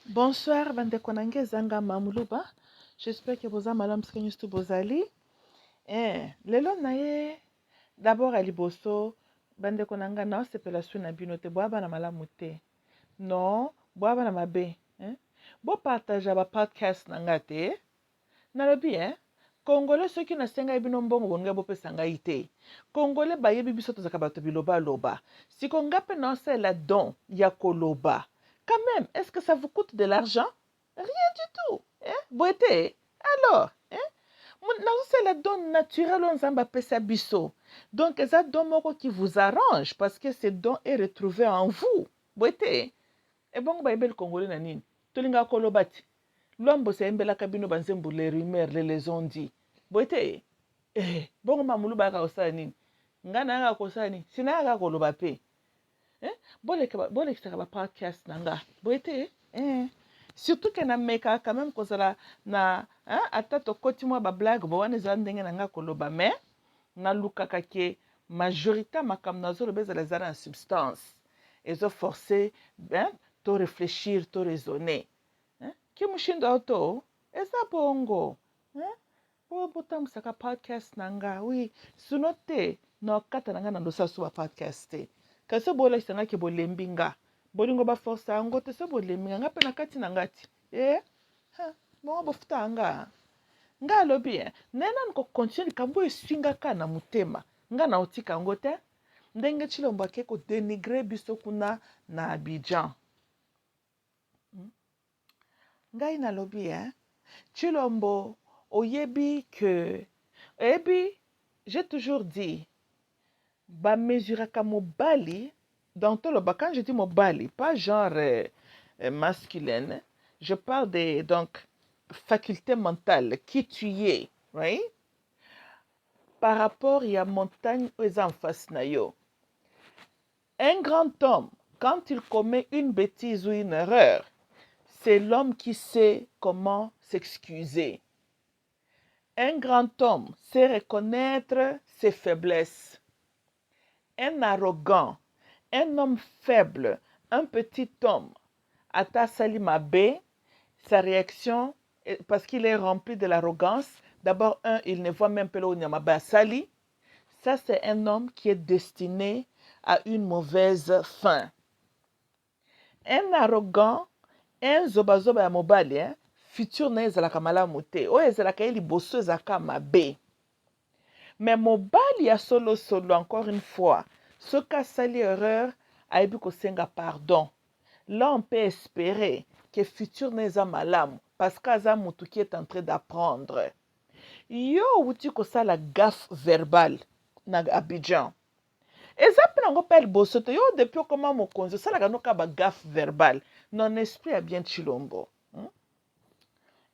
Bonsoir, bande konange zanga mamuluba. J'espère que vous avez malam skenyustu bozali. Lelo naye d'abord à liboso bande konanga na sepela na binote boaba na malamu te. Non, boaba na mabe. Bo partage ba podcast nanga te. Nalobi Congolais ceux qui na senga bino mbongo bonga bo pesa ngai te. Congolais bayebi biso tozaka bato biloba loba. Si kongape na c'est la don ya koloba. Quand même, est-ce que ça vous coûte de l'argent? Rien du tout. Boité. Alors, c'est la don naturelle on zamba pesa biso. Donc, c'est un don moko qui vous arrange parce que ce don est retrouvé en vous. Boité. Et bon, bah, le Congolais nanin. Tolinga kolobati. L'homme c'est mbela kabino banzembu les rumeurs les ont dit. Boité. Bon mamulu baka osala nini? Ngana nga kosala nini? Sina nga koloba pe. Bole kisaka ba podcast nanga. Boité. Surtout que na meka quand même kozala na ata tokoti mwa ba blague bo wana ezala ndenge na nga koloba mais na lukaka ke majorité makambo nazoloba ezala eza na substance ezo forcer to réfléchir to raisonner ki mushindo auto eza bongo po botambusaka podcast nanga oui suno te na okata nanga na losasu ba podcast te kasi bolakisanga ke bolembi nga bolingo baforce yango te so bolembi nga mpe na kati na ngati bongo bofuta anga nga alobi nena nkokontinue likambo eswingaka na motema nga na otika yango te ndenge Tshilombo ake kodenigre biso kuna na Abidjan. Ngai nalobi Tshilombo oyebi que j'ai toujours dit bamesuraka mobali dans tout le bas. Quand je dis mobali, pas genre masculine, je parle de donc faculté mentale, qui tu es, right? Par rapport à la montagne aux en face na yo. Un grand homme, quand il commet une bêtise ou une erreur, c'est l'homme qui sait comment s'excuser. Un grand homme sait reconnaître ses faiblesses. Un arrogant, un homme faible, un petit homme, ata sali mabe, sa réaction, parce qu'il est rempli de l'arrogance, d'abord, il ne voit même pas le nyamabe sali. Ça, c'est un homme qui est destiné à une mauvaise fin. Un arrogant, un zobazoba ya mobali, futur na ezalaka malamu te, oyo ezalaka ye liboso ezalaka mabe. Mais mobali ya solo encore une fois, ce cas sali erreur, ayebi kosenga pardon. Là, on peut espérer que futur n'est malamu parce qu'aza mutu qui est en train d'apprendre. Yo wuti kosala gaffe verbale na Abidjan. Exemple nango pe liboso te yo depuis comment mokonzi osalaka noka ba gaffe verbale. Non esprit a bien Tshilombo.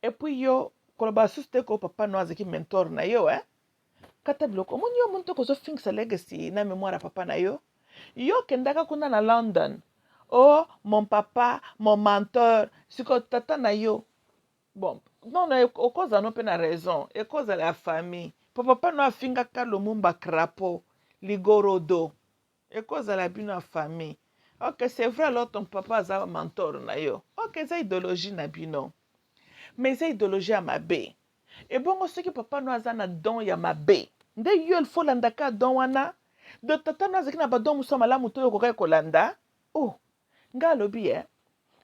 Et puis yo koloba suste ko papa no azaki mentor na yo kata biloko moni yo muntu kozo fingsa legacy na mémoire papa na yo. Yo kendaka kuna na London. Oh, mon papa, mon mentor, c'est que tata na yo. Bon, non, au cause non pena raison, et cause de la famille. Papa no afinga ka lumumba crapaud, ligorodo. Et cause de la bino famille. Ok, c'est vrai alors ton papa a un mentor na yo. Ok, c'est idéologie na bino. Mais c'est idéologie à ma bé. Et bon, ce que papa no a na don ya ma bé. Nde yo il faut landaka don wana. De tata no azaki na ba don muso malamu to yo kolanda. Oh. Nga alobi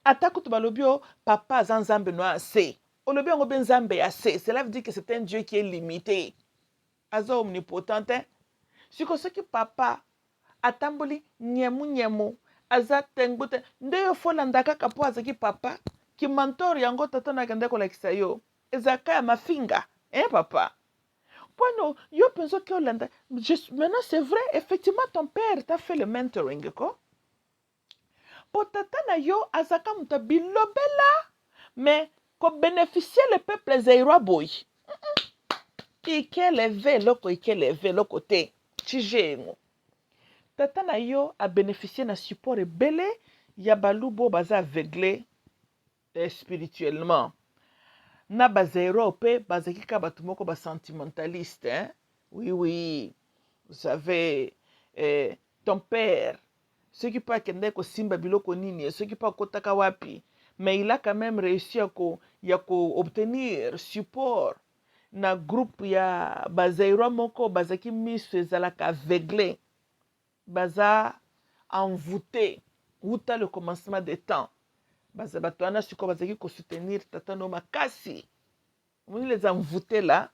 ata kutu balobi papa aza nzambe no ase olobi yango be nzambe ya se cela veut dire que c'est un Dieu qui est limité aza omnipotent siko soki papa atamboli nyemu aza tengbu te nde yo folanda kaka po azaki papa ki mentor yango tata na kende kolakisa yo ezaka ya mafinga papa Bueno, yo penso que Hollanda, maintenant c'est vrai, effectivement ton père t'a fait le mentoring quoi. Potata na yo azaka muta bilobela mais ko bénéficier le peuple zairwa boy ikeleve loko te chijengo tata na yo a bénéficier na support ebele ya balubo baza aveuglé spirituellement na bazairwa pe bazaki ka batu moko ba sentimentaliste oui vous savez ton père ceux qui pas kende ko simba biloko nini ceux qui pas kotaka wapi mais il a quand même réussi à obtenir support na groupe ya bazairwa moko bazaki miso ezalaka aveuglé baza envoûté wuta le commencement des temps baza bato wana sikoyo bazaki soutenir tata no makasi moni les envoûtés là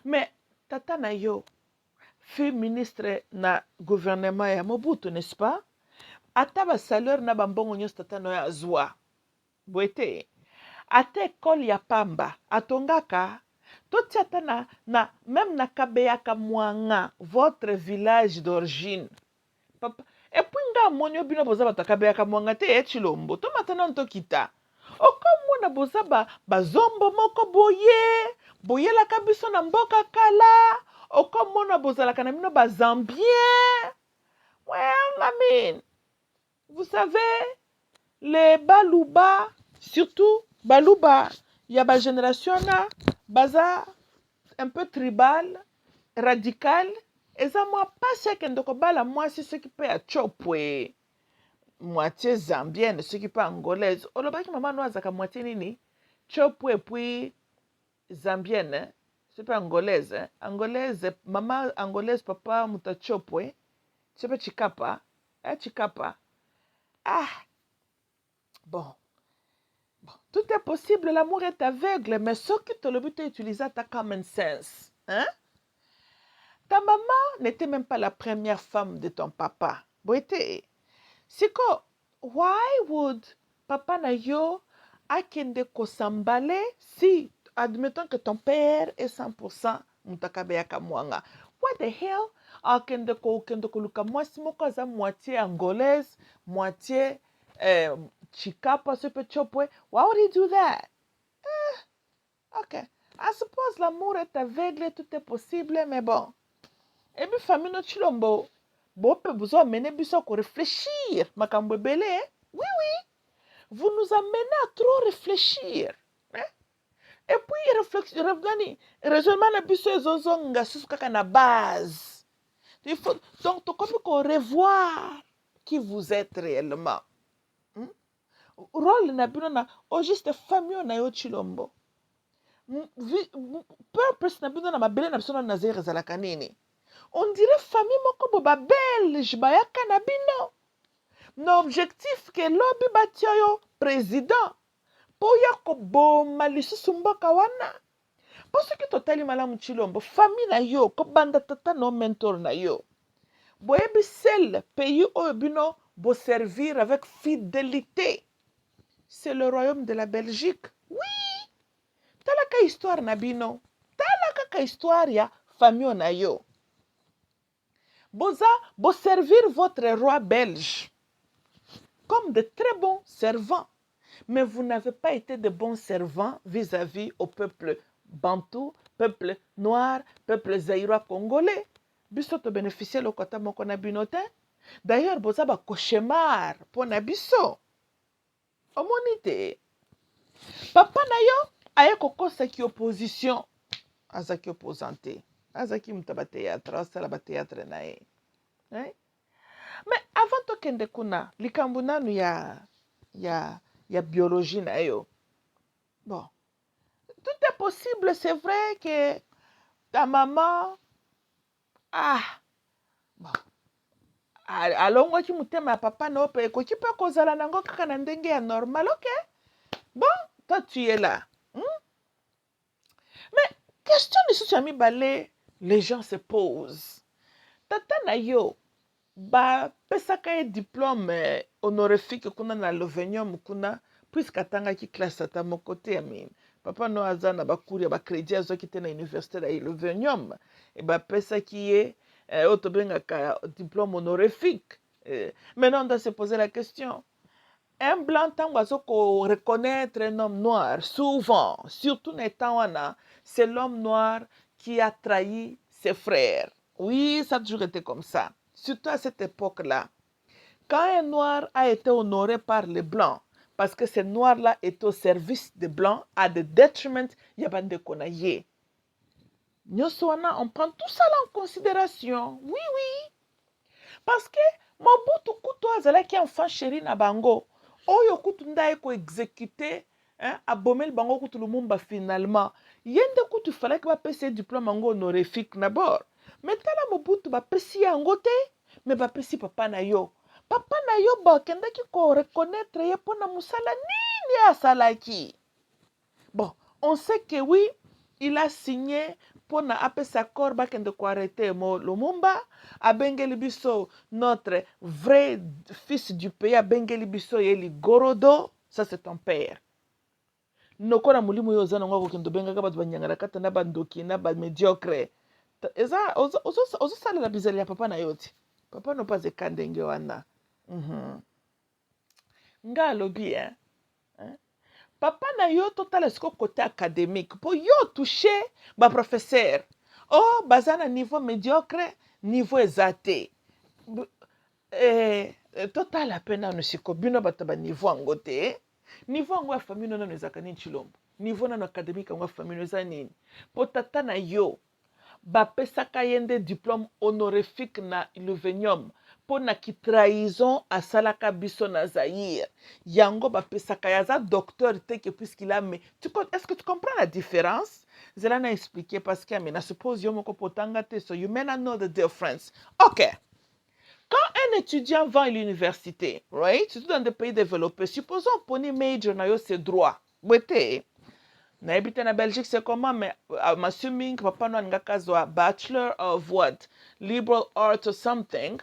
mais tata na yo fut ministre na gouvernement ya Mobutu, n'est-ce pas? Ata ba salaire na bambongo nyonso tata no ya azwa boye te ata ekole ya pamba atongaka totia ata même na kabeyaka mwanga votre village d'origine papa epui nga amoni yo bino boza bato akabeyaka mwanga te ye Tshilombo tomatana ntokita okomona boza bazombo moko boyelaka biso na mboka kala okomona bozalaka na bino bazambien well I mean vous savez les baluba surtout baluba ya ba génération na baza un peu tribal radical eza mwa pasi akende kobala mwasi soki mpe ya chopwe moitié zambienne soki mpe angolaise olobaki mama no azaka moitié nini chopwe puis zambienne soki mpe angolaise angolaise mama angolaise papa muta chopwe soki mpe chikapa chikapa bon tout est possible, l'amour est aveugle, mais ce que tu as utilisé ta common sense. Hein? Ta maman n'était même pas la première femme de ton papa. C'est que, why would papa na yo akende ko s'emballer si, admettons que ton père est 100% mutakabeyaka mwanga. What the hell? Akende ko luka mwasi moko aza moitié angolaise, moitié Chikapa, super chopwe. Why would he do that? Okay. I suppose l'amour est aveugle, tout est possible, mais bon. Et puis, famille no Tshilombo, bon, peut vous amener biso ko réfléchir. Makambo belé, oui, oui. Vous nous amenez à trop réfléchir. Hein? Et puis, raisonnement na biso ezozonga susu kaka na base. Il faut, donc, tu comme qu'on revoir qui vous êtes réellement. Rôle na bino na o juste famille na yo Tshilombo purpose na bino na mabele na biso na nazere ezalaka nini on dirait famille moko bo babelge bayaka na bino na objectif ke lobi batia yo président mpo ya koboma lisusu mboka wana mpo soki totali malamu Tshilombo famille na yo kobanda tata no mentor na yo boyebi seul pays oyo bino boservir avec fidélité. C'est le royaume de la Belgique. Oui! Talaka histoire na bino. Talaka histoire ya famille na yo. Boza, bo servir votre roi belge comme de très bons servants. Mais vous n'avez pas été de bons servants vis-à-vis au peuple bantou, peuple noir, peuple zaïrois congolais. Biso to bénéficier le kota moko na bino te. D'ailleurs, boza ba cauchemar po na biso. Omonite papa na yo aye kokosaki opposition azaki opposante azaki muta ba théâtre asala ba théâtre na ye mais avant tokende kuna likambo nanu ya biologie na yo bon tout est possible c'est vrai que ta maman bon alongwaki motema ya papa na yo mpe ekoki mpe kozala nango kaka na ndenge ya normal ok bon toi tu es là mais question lisusu ya mibale les gens se posent tata na yo bapesaka ye diplôme honorifique kuna na lovenium kuna puisque atangaki classe ata moko te ya mine papa no aza na bakuri ya bacrédit azwaki te na université na lovenium e bapesaki ye oyo tobengaka diplôme honorifique. Maintenant, on doit se poser la question. Un blanc, tant qu'on reconnaître un homme noir, souvent, surtout n'étant c'est l'homme noir qui a trahi ses frères. Oui, ça a toujours été comme ça. Surtout à cette époque-là. Quand un noir a été honoré par les blancs, parce que ces noirs-là étaient au service des blancs, à the detriment, il y a pas de konaye. On prend tout ça là en considération. Oui, oui. Parce que Mobutu kutu azalaki enfant chéri na bango oyo kutu nda eko exécuté abomeli bango kutu Lumumba finalement ye nde kutu falaki bapesa ye diplôme yango honorifique na bord me tala Mobutu bapesi yango te me bapesi papa na yo bakendaki koreconnaitre ye mpona mosala nini asalaki. Bon, on sait que oui, il a signé pour apesa accord bakende ko arrêter mo Lumumba, abengeli biso notre vrai fils du pays, abengeli biso yeli Gorodo, ça c'est ton père. Noko na mulimu yo zana ngoko kendo benga ka batu banyangara kata na bandoki na ba mediocre. Eza ozo sala la bizali ya papa na yoti. Papa no pas ekandenge wana. Nga lobi papa na yo totala siko côté académique pour yo toucher ba professeur oh baza na niveau médiocre niveau ezate totala pena no siko bino bato ba niveau yango te niveau yango ya famille nano ezaka nini Chilombo niveau nano académique yango ya famille eza nini po tata na yo bapesaka ye nde diplôme honorifique na Luvenium pona ki trahison asalaka biso na Zaïre yango bapesaka yaza docteur te que puisqu'il a mais est-ce que tu comprends la différence zela na expliquer parce que mais na suppose yo moko potanga te so you may not know the difference. OK, quand un étudiant va à l'université, right, surtout dans des pays développés, supposons poni major na yo c'est droit bwete na habité na Belgique c'est comment mais I'm assuming papa no nga kazwa bachelor of what liberal arts or something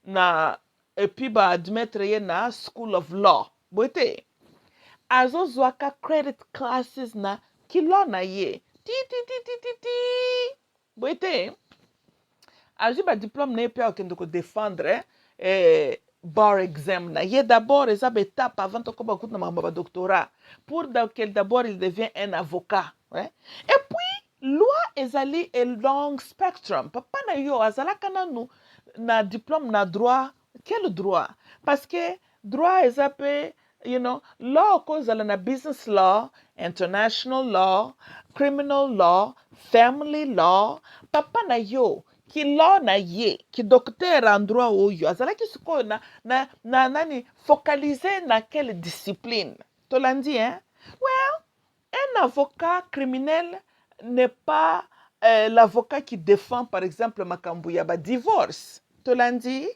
na et puis ba admettre ye na school of law bwete azozwaka credit classes na kilo na ye bwete azwi ba diplôme na ye pe akende ko défendre bar exam na ye d'abord eza ba étape avant tokoba kutu na makambo ba doctorat pour que d'abord il devient un avocat ouais? Et puis loi ezali a long spectrum papa na yo azalaka nanu na diplôme na droit quel droit parce que droit eza pe you know law kozala na business law international law criminal law family law papa na yo ki law na ye ki docteur en droit oyo azalaki sikoyo na nani focaliser na quelle discipline tolandi hein well un avocat criminel n'est pas l'avocat qui défend par exemple makambo ya ba divorce tolandi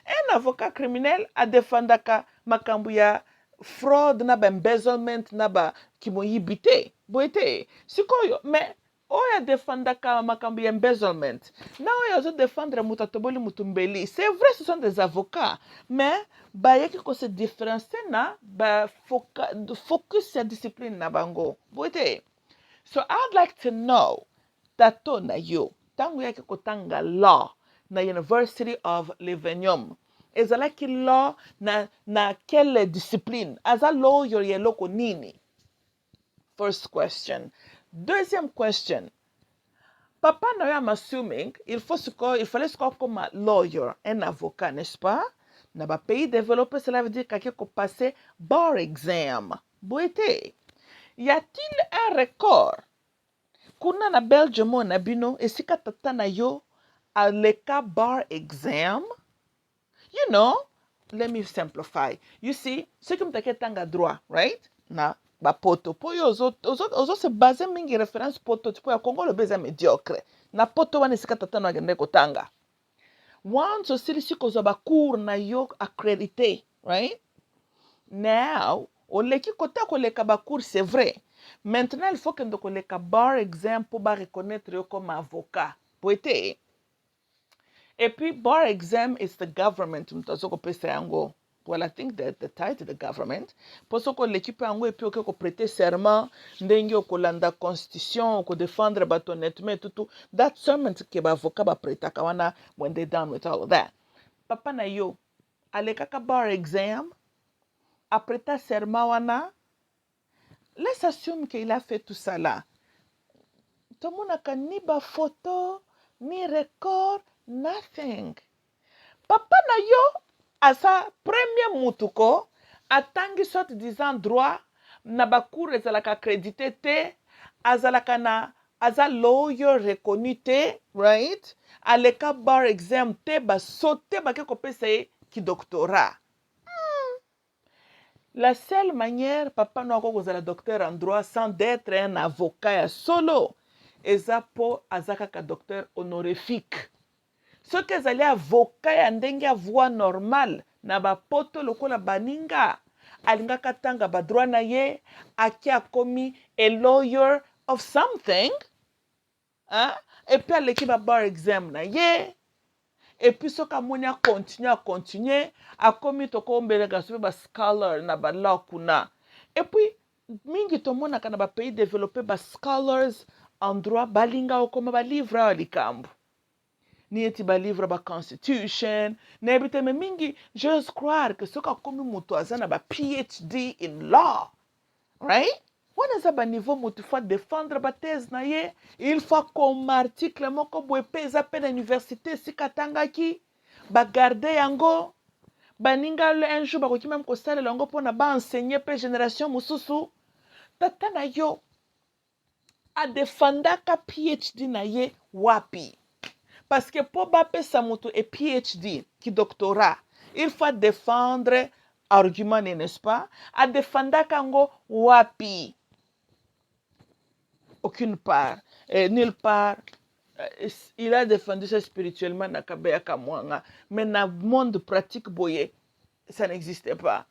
un avocat criminel a défendaka makambo ya fraud na ba embezzlement na ba kimoyibi te boyete sikoyo mais oyo adefendaka makambo ya embezzlement na oyo azodefendre moto atoboli mutu mbeli c'est vrai ce sont des avocats mais bayaki kose différencier na focus ya discipline na bango boyete so I'd like to know tato na yo tango yaki kotanga law na University of Luvenium ezalaki law na quelle discipline aza lawyer ya eloko nini first question. Deuxième question. Papa Noya, I'm assuming, il fallait se croire comme un lawyer, un avocat, n'est-ce pas? Dans les pays développés, cela veut dire qu'il faut passer bar exam. Boité. Y a-t-il un record? Kuna na Belgium na bino, et si katata na yo, a leka bar exam? You know, let me simplify. You see, ce qui me tanga droit, right? Na bapoto po yo ozo se base mingi référence poto tipo ya Congo le beza médiocre na poto wana esika tata no agende kotanga once osilisi kozwa bacours na yo accrédité right now oleki kota koleka bacours c'est vrai maintenant il faut kende koleka bar exam po ba reconnaître yo comme avocat po ete et puis bar exam is the government mtazo kopesa yango. Well, I think that the title the government. Posoko l'équipe yango et puis ok ko prêter serment, ndenge okolanda constitution, oko défendre bato honnêtement tout. That serment ke ba avocat ba prêta kawana when they done with all of that. Papa na yo, alekaka bar exam, apreta serment wana. Let's assume qu'il a fait tout ça là. Tomonaka ni ba photo, ni record, nothing. Papa na yo asa premier mutuko atangi sorte disant droit na bacours ezalaka accrédité te azalaka na aza lawyer reconnu te right aleka bar exam te basote bake kopesa ye qui doctorat. La seule manière, papa n'a pas le docteur en droit sans d'être un avocat solo. Eza po azaka ka docteur honorifique. Ce que zali avocat ya ndenge ya voix normale na ba poto lokola baninga alinga katanga ba droit na ye aki akomi a lawyer of something. Hein? Et puis aleki ba bar exam na ye. Et puis ce kamoni a continuer a komi toko mbelega sobe ba scholar na ba law kuna. Et puis mingi to mona kana ba pays développé ba scholars en droit balinga okoma ba livre a likambo. Ni eti ba livre ba constitution, na ebite me mingi j'ose croire que ce komi muto azana ba PhD in law. Right? Wana ba niveau mutu fa défendre ba thèse na ye, il faut comme article moko boe pesa pe na université sikatangaki ba garder yango baninga le un jour ba koki même ko sala lango pona ba enseigner pe génération mususu tata na yo a defendaka PhD na ye wapi parce que pour ba pesa mutu et PhD ki doctorat il faut défendre argument n'est-ce pas a defendaka ngo wapi aucune part, nulle part. Il a défendu ça spirituellement na Kabeya Kamwanga, mais dans le monde pratique boye, ça n'existait pas.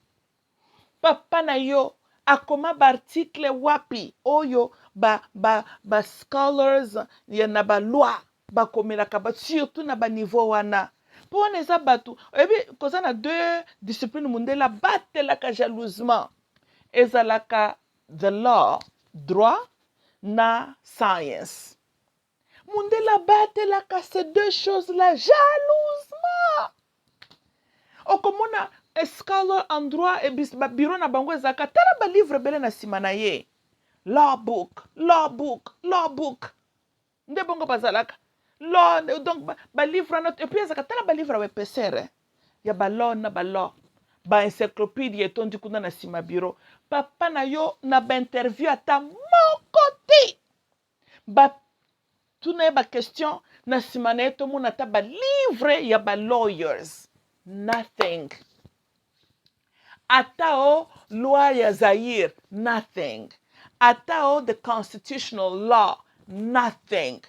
Papa na yo akoma article wapi oyo ba scholars ya na ba loi ba komela kaba surtout na ba niveau wana. Pour on eza batu, ebi koza na deux disciplines mundela batelaka jalousement. Ezalaka the law, droit na science. Mundela batelaka ces deux choses-là jalousement. Okomona a scholar en droit et biro na bango ezaka tala ba livre bele na sima na ye. Law book. Nde bongo bazalaka. Law donc ba livre na et puis ezaka tala ba livre we pesere. Ya ba law na ba law. Ba encyclopédie etondi kuna na sima biro. Papa na yo na ba interview ata mokoti. Ba tuna ba question na sima na eto muna ta ba livre ya ba lawyers. Nothing. Atao loi ya Zaire, nothing. Atao the constitutional law, nothing.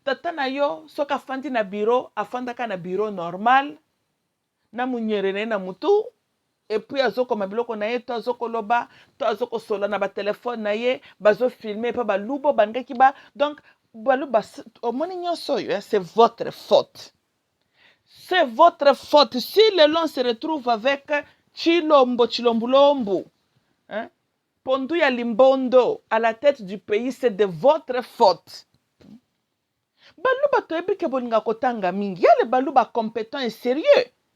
Tata na yo soka fandi na bureau, afandaka na bureau normal, na munyerene na mutu, et puis azoko mabiloko na ye, to azoko loba, to azoko sola na ba téléphone na ye, bazo filmer pa ba lubo bangaki ba, donc baluba omoni nyonso yo, c'est votre faute. C'est votre faute. Si le long se retrouve avec Chilombulombu, hein, Ponduya Limbondo à la tête du pays, c'est de votre faute. Baluba toebi ke bolinga kotanga mingi. Ya le baluba compétent et sérieux.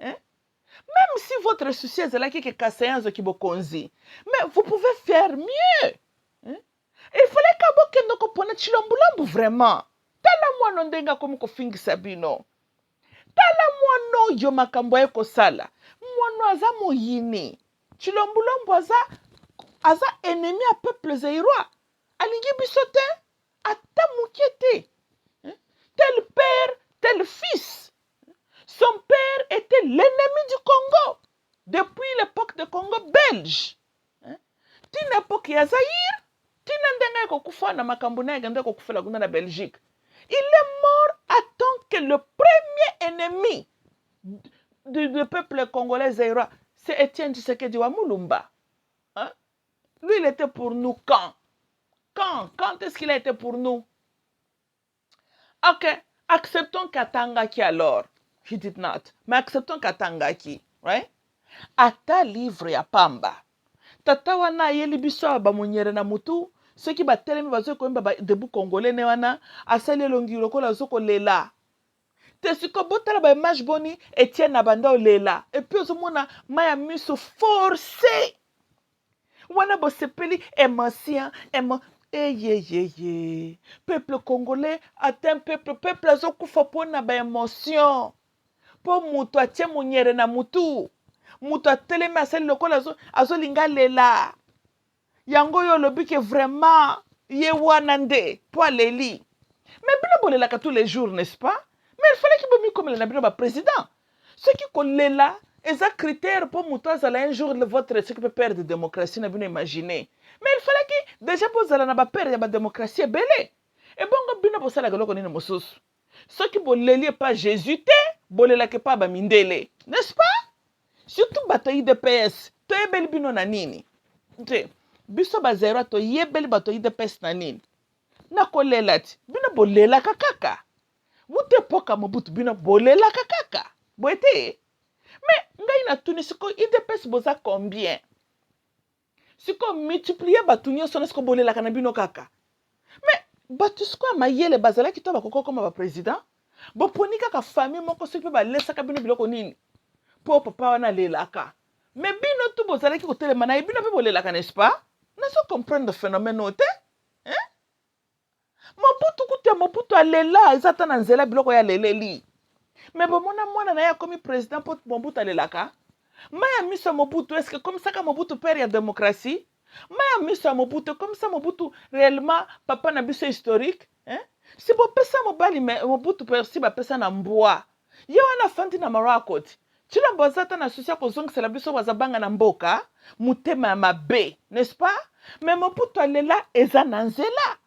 Hein? Même si votre souci est là qui est kasayanzo ki bokonzi. Mais vous pouvez faire mieux. Hein? Il fallait que vous pone Chilombulombu vraiment. Tala moi non denga komu ko fingi sabino. Tala mwano yo makambo ya kosala. Mwano aza moyini. Chilombulombo aza ennemi à peuple zairois. Alingi bisote. Ata mukete. Tel père, tel fils. Son père était l'ennemi du Congo. Depuis l'époque du Congo belge. Tina époque ya Zaïre. Tina ndenga kokufa na makambo na yaganda kokufa la na Belgique. Il est mort à tant que le premier ennemi du peuple congolais zaïrois, c'est Étienne Tshisekedi wa Mulumba. Hein? Lui, il était pour nous quand? Quand est-ce qu'il a été pour nous? Ok, acceptons Katangaki alors. He did not. Mais acceptons Katangaki, right? Ata livre ya pamba. Tata wana yeli biso ba munyere na mutu. Ceux qui battent les bazo ko mba debout congolais ne wana asali longi lokola zoko lela. Te siko botala ba image boni Etienne Abanda lela. Et puis ozomona maya miso forcé. Wana bo sepeli émotion peuple congolais atteint peuple azokufa pona ba émotion. Po mutu atie munyere na mutu. Mutu atelemi asali lokola azolinga lela. Yango yo lobi que vraiment ye wana nde po aleli. Mais bino bolelaka tous les jours, n'est-ce pas? Mais il fallait qu'il me comme le président. Ce qui kolela Et ça, critère pour moi, un jour, votre ce qui peut perdre la démocratie, vous imaginez. Mais il fallait que, déjà, pour ça, on perdre la démocratie, belé. Et bon, bien, pour ça, la galoko, nous sommes. Ceux qui ne lient pas Jésus, ne lient pas Bamindele. N'est-ce pas? Surtout, bato IDPS. To ebeli bino na nini? Biso bazero to yebeli bato IDPS na nini? Na kolela ti. Bino bolela kakaka. Wute poka mobutu bino bolela kakaka. Boete. Mais ngai na tuni siko IDPS boza combien? Siko multiplier batu nyonso na siko bolela kana bino kaka. Mais batu siko mayele bazala ki to bakoko koma ba président. Boponi kaka famille moko siko ba lesaka bino biloko nini? Po papa wana lelaka. Mais bino tu bozalaki kotelema na ye bino mpe bolelaka, n'est-ce pas? Nazo comprendre le phénomène ote. Hein? Mobutu kutu Mobutu alela eza ta na nzela biloko ya leleli. Mais bomona mwana na ye akomi président po Mobutu alelaka. Maya miso Mobutu, est-ce que comme ça que Mobutu perd la démocratie? Maya miso Mobutu, comme ça Mobutu réellement papa na biso historique? Hein? Si bo pesa mobali Mobutu persi ba pesa na mboa. Ye wana fandi na marakoti. Chila bozata na susia kozongisela biso bazabanga na mboka mutema ya mabe, n'est-ce pas? Mais Mobutu alela eza na nzela.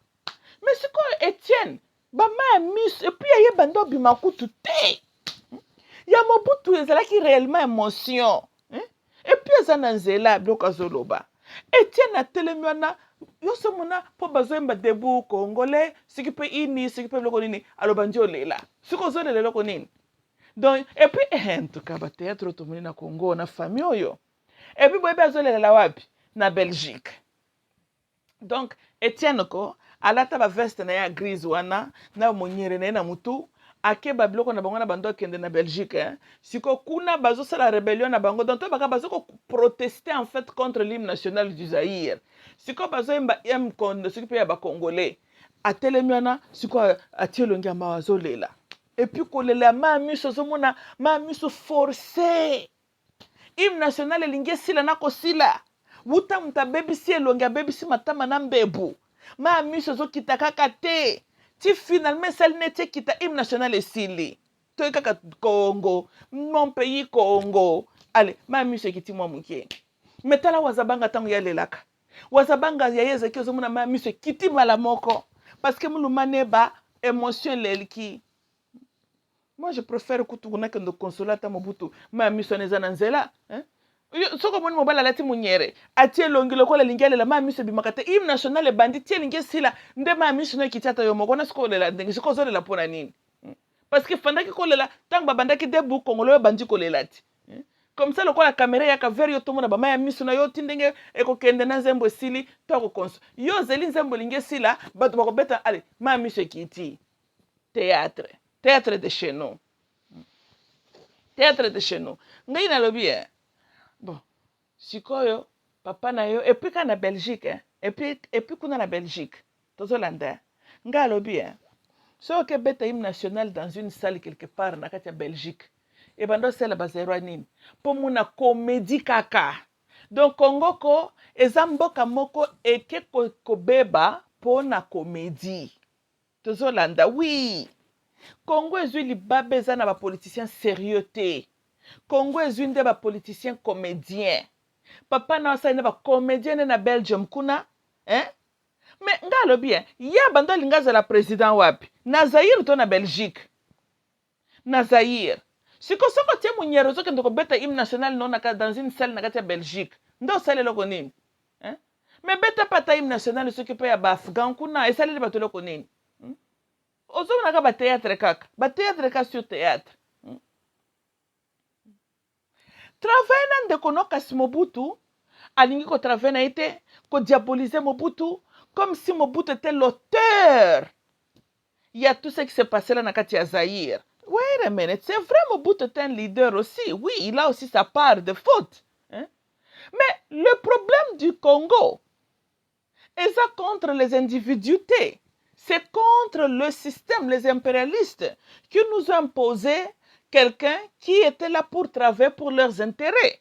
Mais siko Etienne bama ya miso et puis ye bando bimakutu te. Ya Mobutu ezalaki réellement émotion. Et puis eza na nzela biloko azoloba. Etienne atelemi wana yoso mona po bazoyemba debu congolais siki pe ini siki pe biloko nini aloba ndio lela. Siko zolela biloko nini? Donc, et puis, en tout cas, le théâtre automobile na Congo, na famille. Et puis, boye besoin la wapi na Belgique. Donc, Etienne ko, alata ba veste na ya grise wana, na monyere na mutu, ake ba biloko na bango na bando kende na Belgique. Hein. Siko kuna bazo sala rébellion na bango, donc baka bazo ko protester en fait contre l'hymne national du Zaïre. Siko bazo mba yem konde, siko pe ya ba Congolais. Atelemi wana, siko atielongi ya mawazo lela. Et puis kolela ma miso zomona ma miso forcé hymne national elingi sila na kosila wuta muta baby si elonga baby si matama na mbebu ma miso zo kita kaka te ti finalement sali nete kita hymne national esili to kaka Congo mon pays Congo allez ma miso kiti mwa muke metala wazabanga tangu ya lelaka wazabanga ya yeze ki zomona ma miso kiti mala moko parce que mulumane ba émotion lelki. Moi, je préfère que tu aies consoler ta Mobutu. Ma mission est en Zela. Ce que mon mobile a lati munyere. Atie longi le kola lingale la ma mission bimakate. Hymne national bandi tie linge sila. Nde ma mission ki tata yo moko na skole la ndenge siko zole la pona nini. Parce que fanda ki kola la tang babanda ki debu kongolo bandi kolela ti. Comme ça le kola caméra ya ka ver yo tomo na ba ma mission na yo tindenge eko kende na nzembo sili to ko konso. Yo zeli nzembo linge sila batu bako beta allez ma mission ki ti théâtre. Théâtre de chez nous. Théâtre de chez nous. Ngai na lobi bon. Sikoyo papa na yo et puis quand na Belgique et puis kuna na Belgique. Tozolanda. Ngai lobi so que beta hymne national dans une salle quelque part na kati ya Belgique. Et bando sela bazero nini. Po muna comédie kaka. Donc Congo ko ezamboka moko eke kobeba po na comédie. Tozolanda oui. Congo est une babeza na ba politicien sérieux te. Congo est une de ba politicien comédien. Papa na sa na ba comédien na Belgium kuna, hein? Mais ngalo bien, ya bando lingaza la président wapi? Na Zaïre to na Belgique. Na Zaïre. Siko soko tie munyero zo kendo ko beta hymne national non na dans une salle na kati ya Belgique. Ndo sale loko nini? Hein? Mais beta pata hymne national ce qui peut ya ba Afghan kuna, et sale le bato loko nini? Ozomona ka ba théâtre kaka. Ba théâtre ka sur théâtre. Travail nan de kono kasi Mobutu. Alingi ko travail na ite. Ko diaboliser Mobutu. Comme si Mobutu était l'auteur. Il y a tout ce qui s'est passé là na kati ya Zaïre. Wait a minute. C'est vrai Mobutu est un leader aussi. Oui, il a aussi sa part de faute. Hein? Mais le problème du Congo est ça contre les individualités. C'est contre le système, les impérialistes, qui nous ont imposé quelqu'un qui était là pour travailler pour leurs intérêts.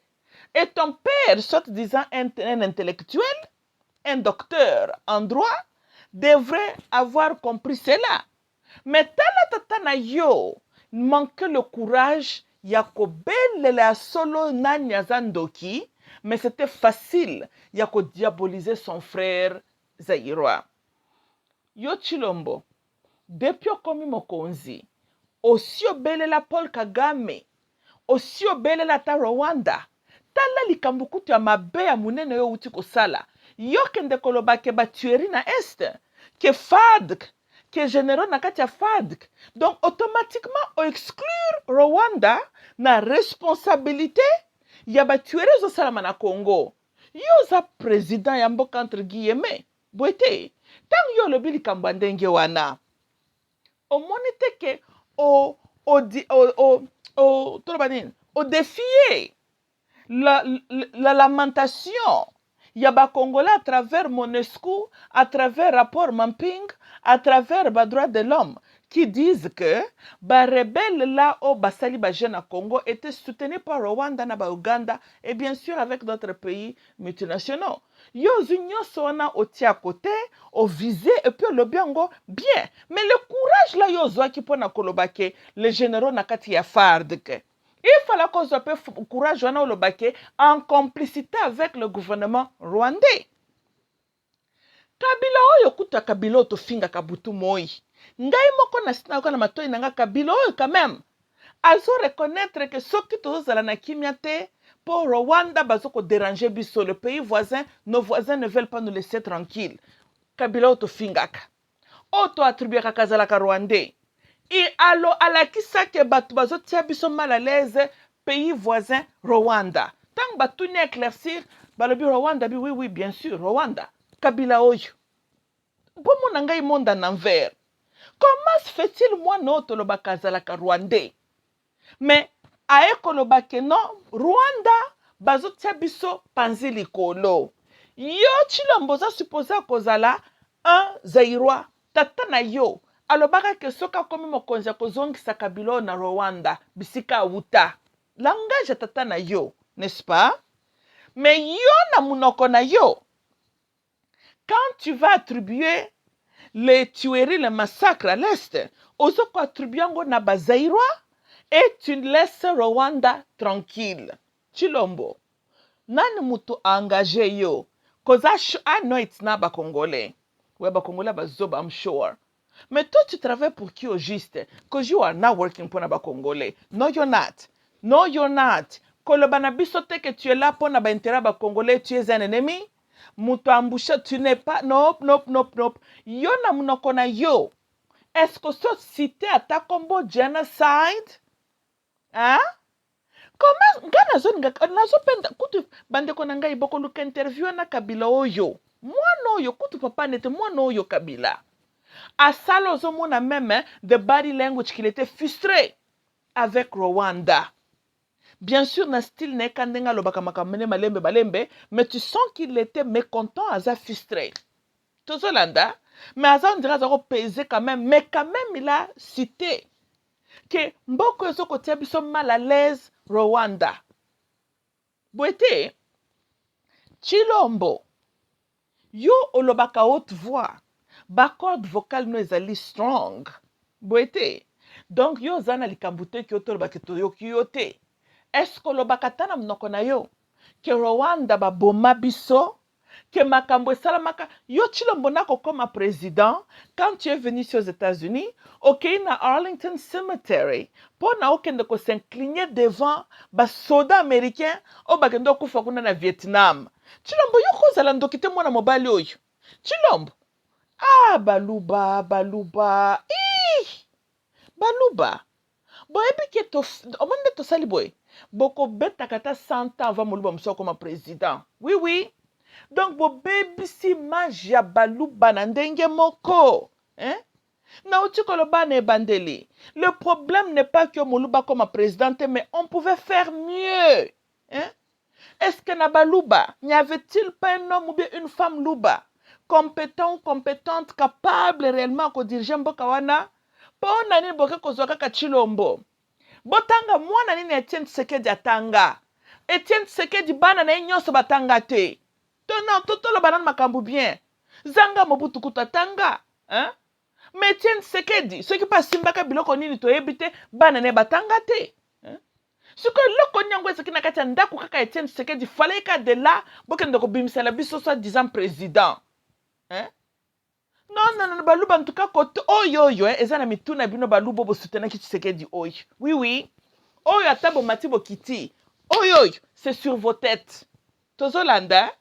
Et ton père, soit disant un intellectuel, un docteur en droit, devrait avoir compris cela. Mais tata yo manquait le courage ya kobelela solo nani aza ndoki, mais c'était facile ya kodiaboliser son frère zaïrois. Yo Tshilombo, depuis okomi mokonzi, osi obelela Paul Kagame, osi obelela ta Rwanda, tala likambo kutu ya mabe ya munene yo uti kosala, yo kende koloba ke batuerie na este, ke FADC, ke généraux na kati ya FADC. Donc automatiquement o exclure Rwanda na responsabilité ya batuerie ezosalama na Congo. Yo za président ya mboka entre guillemets, boite tango yo olobi likambo ya ndenge wana, omoni te ke o défier la lamentation ya Congolais à travers MONUSCO, à travers rapport Mamping, à travers les droits de l'homme, qui disent que les rebelles là au Basali Bajena Congo étaient soutenus par Rwanda na Uganda et bien sûr avec d'autres pays multinationaux. Yo union sona au tia côté, au visé et puis le biango bien. Mais le courage là yo zo qui pona kolobake les généraux nakati ya FARDC. Il fallait qu'on soit peu courage en complicité avec le gouvernement rwandais. Kabila oyo kuta Kabila oyo tofinga kabutu moi. Ngai moko na sina ko na matoi nanga Kabila oyo quand même. Azo reconnaître que soki tozala na kimia te pour Rwanda bazoko déranger biso le pays voisin, nos voisins ne veulent pas nous laisser tranquilles. Kabila oyo tofingaka. Oyo to attribuer kazalaka rwandais. Et alors, à la kisa ke batu bazotia biso mal à l'aise pays voisin Rwanda. Tant batu ni éclaircir, balobi Rwanda bi oui bien sûr Rwanda. Kabila oyo. Bomo nanga monde en envers. Comment se fait-il moi noto lo bakazalaka rwandais? Mais aeko lo bakeno Rwanda bazotia biso panzi likolo. Yo Tshilombo za supposé kozala un Zaïrois tata na yo. Alobaka ke soka komi mokonzi ya kozongisa Kabila na Rwanda bisika awuta. Langage ya tata na yo, n'est-ce pas? Mais yo na munoko na yo, quand tu vas attribuer les tueries, les massacres à l'Est, ozoko attribuer ngo na bazaïrois et tu laisses Rwanda tranquille. Tshilombo, nani mutu engagé yo? Cause I know it's not ba Congolais. Ouais, ba Congolais bazoba, I'm sure. Mais toi, tu travailles pour qui au juste? Because you are not working pour les Congolais. No, you're not. No, you're not. Kolobana bisote que tu es là pour les intérêts des Congolais, tu es un ennemi. Mouto ambusha, tu n'es pas. Nope, nope, nope, nope. Yo na munoko na yo. Est-ce que ça cité à ta combo genocide? Hein? Comment? Ngana zone nazo penda kutu bande konanga iboko luka interview na Kabila oyo. Moi no yo kutu papa nete moi no yo Kabila. À ça, on a même the body language qu'il était frustré avec Rwanda. Bien sûr, na style ne kandenga lobaka makamene malembe balembe, mais tu sens qu'il était mécontent, asa frustré. Tozolanda, mais asa on dirait zako pesé quand même, mais quand même il a cité que mboko ezoko tia biso mal à l'aise Rwanda. Boete, Tshilombo, yo olobaka haute voix. Corde vocale no ezali strong. Boete. Donc yo zana likambute ki otolo baketo yo ki yote. Est-ce que lo bakatana mnoko na yo? Ke Rwanda ba boma biso? Ke makambo esalamaka? Yo Tshilombo nako comme président, quand tu es venu ici aux États-Unis, ok na Arlington Cemetery, pour na okende ko s'incliner devant ba soldats américains o bakendo kufa kuna na Vietnam. Tshilombo yo ko zala ndokite mwana mobali oyo. Tshilombo ah, Baluba. Baluba. Boyebi ke to omande to sali boy. Boko beta kata 100 ans avant moluba mso comme président. Oui, oui. Donc bo baby si magia Baluba na ndenge moko. Hein? Na utikolo bane bandeli. Le problème n'est pas que moluba comme président, mais on pouvait faire mieux. Hein? Est-ce que na Baluba, n'y avait-il pas un homme ou bien une femme Luba? Compétent, compétente, capable réellement de diriger mboka wana, pour nani boke kozwaka ka Tshilombo. Botanga mwana nini Etienne Tshisekedi atanga. Etienne Tshisekedi bana na nyonso batanga te. Tona totolo banana makambu bien. Zanga Mobutu kutatanga, hein? Mais Etienne Tshisekedi, ce qui passe simbaka biloko nini to ebite bana ne batanga te. Hein? Siko loko nyango ezaki na kati ya ndako kaka Etienne Tshisekedi fallait ka de là bokende kobimisela biso soit disant président. Hein? Non, baluba en tout cas kote oyo eza na mituna bino balubo bo soutenaki Tshisekedi oyo. Oui. Oyo atabo matibo kiti. Oyo, c'est sur vos têtes. Tozolanda.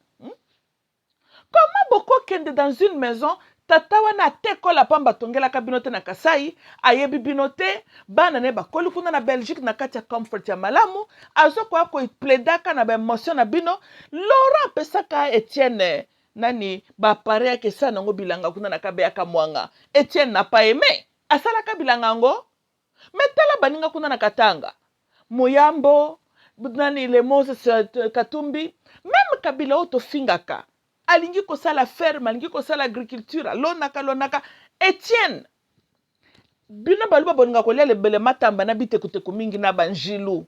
Comment beaucoup kende dans une maison tata wana tekola pamba tongela kabinote na Kasai ayebi binote bana ne bakoli kuna na Belgique na kati ya comfort ya malamu azoko ako pledaka na ba emotion na bino Laurent pesaka Etienne nani ba pare yake sana ngo bilanga kuna na kabe yaka mwanga Etienne n'a pas aimé asala ka bilanga ngo metala baninga kuna na Katanga Moyambo nani le Moses Katumbi même kabila oto fingaka alingi kosala ferme alingi kosala agriculture lonaka Etienne bino baluba boninga kolia lebele matamba na bitekuteko mingi na banjilu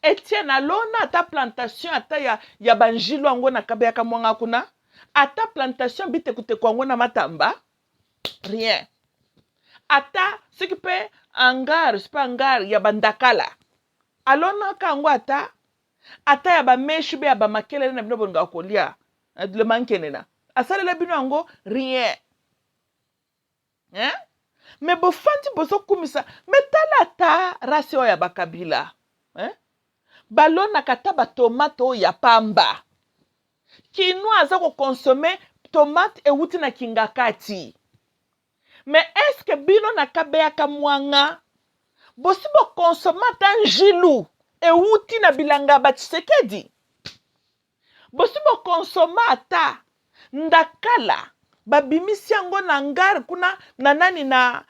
Etienne alona ata plantation ata ya banjilu ango na kabeyaka mwanga kuna ata plantation bitekuteko ango na matamba rien ata ce qui peut hangar c'est pas hangar ya bandakala alona ka ango ata ya bameshu be ya bamakele na bino boninga kolia le mankenena asalela bino ango rien hein mais bofandi bozo kumisa metala ta rasio ya bakabila hein balona kata ba tomate ya pamba kinwa aza ko consommer tomate euti na kingakati mais est-ce que bino na kabeya kamwanga bosi bo consommer tan jilu euti na bilanga ba Tshisekedi bosi bo konsoma ata ndakala babimisi yango na ngari kuna na nani na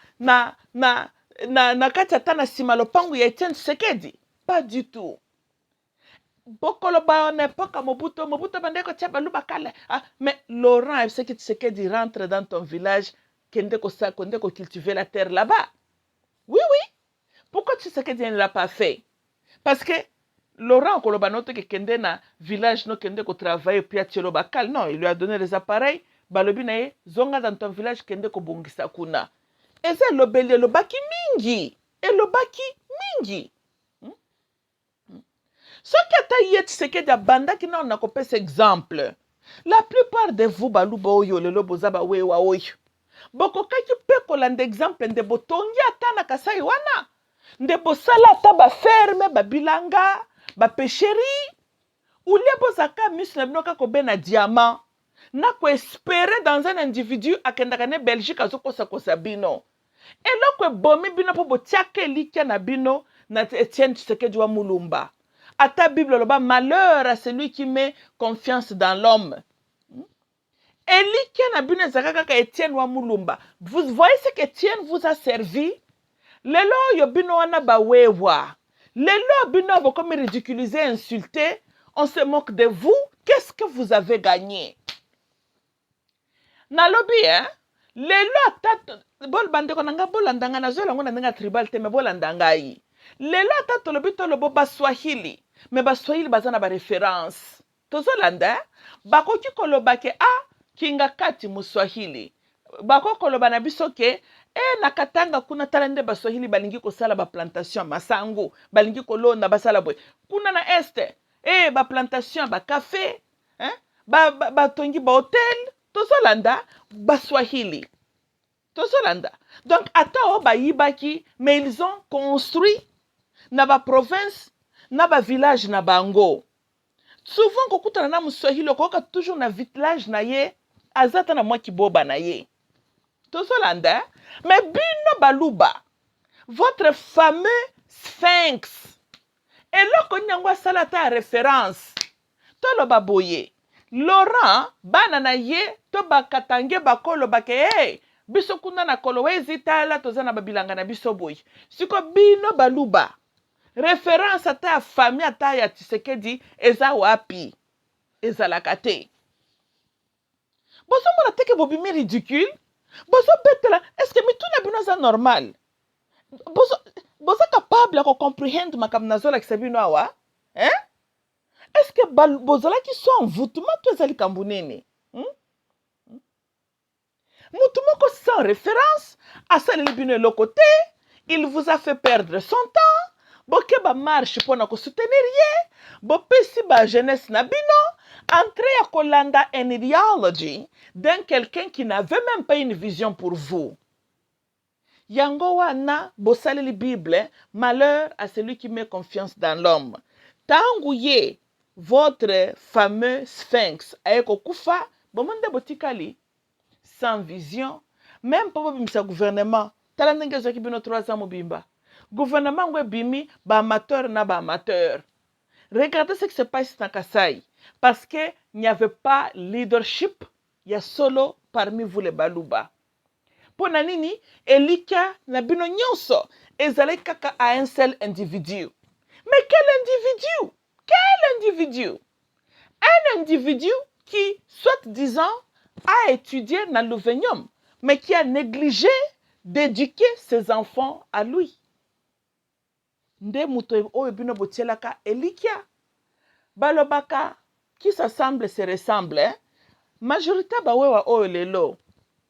kati ata na sima lopangu ya Etienne Tshisekedi pas du tout bokolo ba na époque Mobutu bandeko tia baluba kale mais Laurent ce que Tshisekedi rentre dans ton village kende ko cultiver la terre là-bas oui pourquoi Tshisekedi ne l'a pas fait parce que Laurent Kolobanote qui kende na village no kende ko travailler puis atielo bakal non il lui a donné les appareils balobi na ye zonga dans ton village kende ko bongisa kuna eza lobeli lobaki mingi mingi soki ata ye Tshisekedi abandaki na on kopesa exemple la plupart de vous baluba oyo lelo boza bawewa oyo bokokaki pe kolanda exemple nde botongi ata na Kasai wana nde bosala ata baferme babilanga bapêcherie ulie bozaka miso na bino kako be na diamant na koespere dans un individu akendaka ne Belgique azokosakosa bino eloko ebomi bino mpo botiaka elikia na bino na Etienne Tshisekedi wa Mulumba ata Bible loba malheur à celui qui met confiance dans l'homme elikia na bino ezaka kaka Etienne wa Mulumba vous voyez ce qu'Etienne vous a servi lelo yo bino wana bawewa lelo bino bo comme ridiculiser insulter on se moque de vous qu'est-ce que vous avez gagné na lobby hein lelo ata bol bandeko nanga bolandanga na zola ngona ndanga tribal te me bolandanga yi lelo ata tolobi tolobo baswahili me baswahili bazana ba référence tozolanda bakoki koloba ke kinga kati muswahili bako koloba na biso ke na Katanga kuna tala nde baswahili balingi kosala ba plantation masango balingi kolonda basala boy kuna na este ba plantation ba café hein ba tongi ba hotel tozolanda baswahili tozolanda donc ata ba yibaki mais ils ont construit na ba province na ba village na bango souvent kokutana na muswahili koka toujours na village na ye azata na mwa kiboba na ye tozolanda mais bino baluba votre fameux sphinx eloko nyango asala ta référence toloba boye Laurent bana na ye to bakatange bakoloba ke biso kuna na kolowezi tala tozana babilanga na biso boye siko bino baluba référence ata ya famille ata ya Tshisekedi eza wapi ezalaka te bozomona teke bobimi ridicule bozo betela est-ce que mituna bino za normal bozo capable ko comprehend makambo nazolakisa bino awa hein est-ce que bozolaki so envoûtement to ezali kambu nini mutu moko sans référence asaleli bino eloko te il vous a fait perdre son temps boke ba marche pona ko soutenir ye, bopesi ba jeunesse na bino, entrer à kolanda en idéologie d'un quelqu'un qui n'avait même pas une vision pour vous. Yango wana bosaleli Bible, malheur à celui qui met confiance dans l'homme. Tangu ye votre fameux sphinx ayeko kufa, bomonde botikali sans vision, même pas bimisa gouvernement. Tala ndenge zaki bino 3 ans mobimba. Gouvernement ngwe bimi ba amateur na ba amateur. Regardez ce qui se passe dans Kasai. Parce qu'il n'y avait pas leadership, il y a solo parmi vous les baluba. Pour nanini, elika na bino nyonso, ezalaki kaka à un seul individu. Mais quel individu? Quel individu? Un individu qui, soit disant, a étudié dans l'Ouvenium, mais qui a négligé d'éduquer ses enfants à lui. Nde muto oyo bino botielaka elikia. Balobaka, qui s'assemble se ressemble, hein? Majorité bawewa oyo lelo.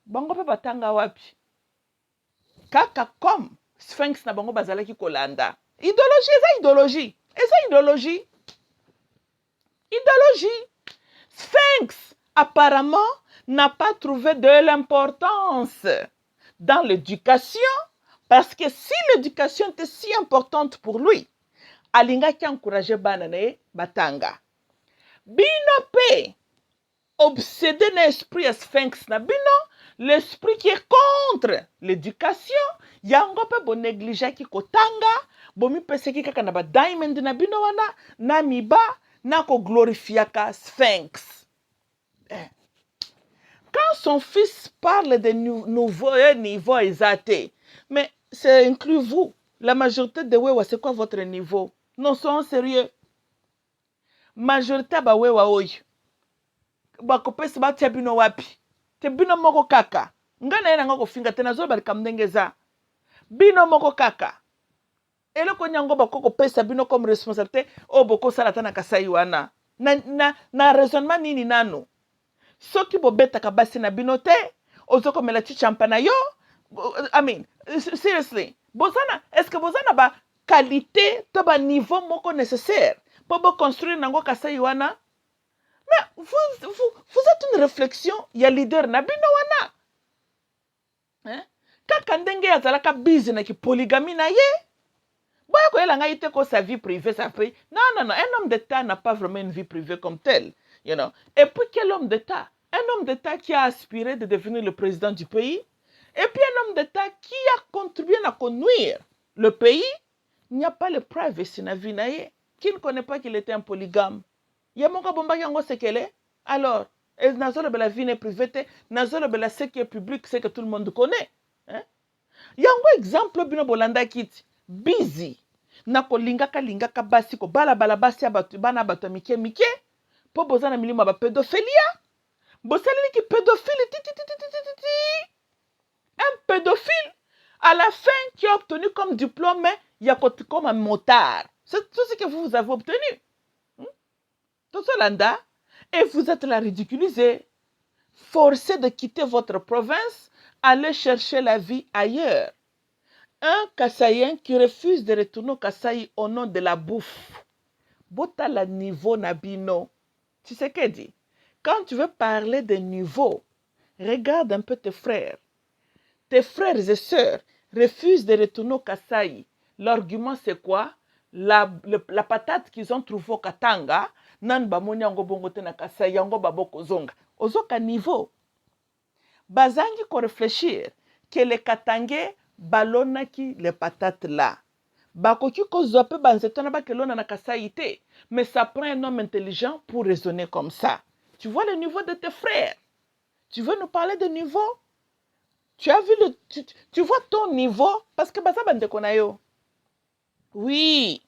Bango pe batanga wapi. Kaka comme Sphinx na bango bazalaki kolanda. Idéologie, eza idéologie. Eza idéologie. Idéologie. Sphinx, apparemment, n'a pas trouvé de l'importance dans l'éducation, parce que si l'éducation était si importante pour lui, alinga ki encouragé banane batanga. Bino pe, obsédé na esprit ya Sphinx na bino, l'esprit qui est contre l'éducation, yango pe bo négligé ki kotanga, bo mi pese ki kaka na ba diamond na bino wana, na miba, na ko glorifiaka Sphinx. Quand son fils parle de nouveau niveau exalté, mais c'est inclus vous. La majorité de wewa, c'est quoi votre niveau? Non, soyons sérieux. Majorité ba wewa oyo. Bakopesi ba tia bino wapi? Te bino moko kaka. Ngana yena ngoko finga tena zo bali kamdengeza. Bino moko kaka. Eloko nyango bakoko pesa bino comme responsabilité o boko sala tana Kasai wana. Na raisonnement nini nano? Soki bobetaka basi na bino te, ozoko mela chichampa na yo. I mean, seriously. Bozana, est-ce que bozana ba qualité, to ba niveau moko nécessaire pour construire nango Kasai wana? Mais vous êtes une réflexion, il y a leader na bino wana. Hein? Kaka ndenge azalaka busy na ki polygamie na ye. Boya ko yela ngai te ko sa vie privée ça fait. Non, un homme d'État n'a pas vraiment une vie privée comme telle. You know? Et puis quel homme d'État? Un homme d'État qui a aspiré de devenir le président du pays. Et puis un homme d'État qui a contribué à conduire le pays. Il n'y a pas le privacy na vie na ye. Qui ne connaît pas qu'il était un polygame? Yamonga bomba yango sekele. Alors, nazolo bela vie n'est privée, nazolo bela ce qui est public, c'est que tout le monde connaît. Hein? Yango exemple bino bolanda kiti. Busy. Nako lingaka basi ko bala basi abatu bana bato mike. Po bozana milimo ba pédophilie. Bosaleli ki pédophile. Un pédophile à la fin qui a obtenu comme diplôme comme un motard. C'est tout ce que vous avez obtenu. Tout cela, et vous êtes là ridiculisé, forcé de quitter votre province, aller chercher la vie ailleurs. Un Kassaïen qui refuse de retourner au Kasaï au nom de la bouffe. Bota la niveau nabino. Tu sais qu'elle dit? Quand tu veux parler de niveau, regarde un peu tes frères. Tes frères et sœurs refusent de retourner au Kasaï. L'argument c'est quoi? La patate qu'ils ont trouvée au Katanga, nan bamoni yango bongo te na Kasai yango baboko zonga. Ozoka niveau. Bazangi ko réfléchir que les Katangais balonaki les patates là. Bakoki ko zope banzetona ba kelona na Kasai te. Mais ça prend un homme intelligent pour raisonner comme ça. Tu vois le niveau de tes frères. Tu veux nous parler de niveau? Tu as vu tu vois ton niveau? Parce que baza bande konayo. Oui.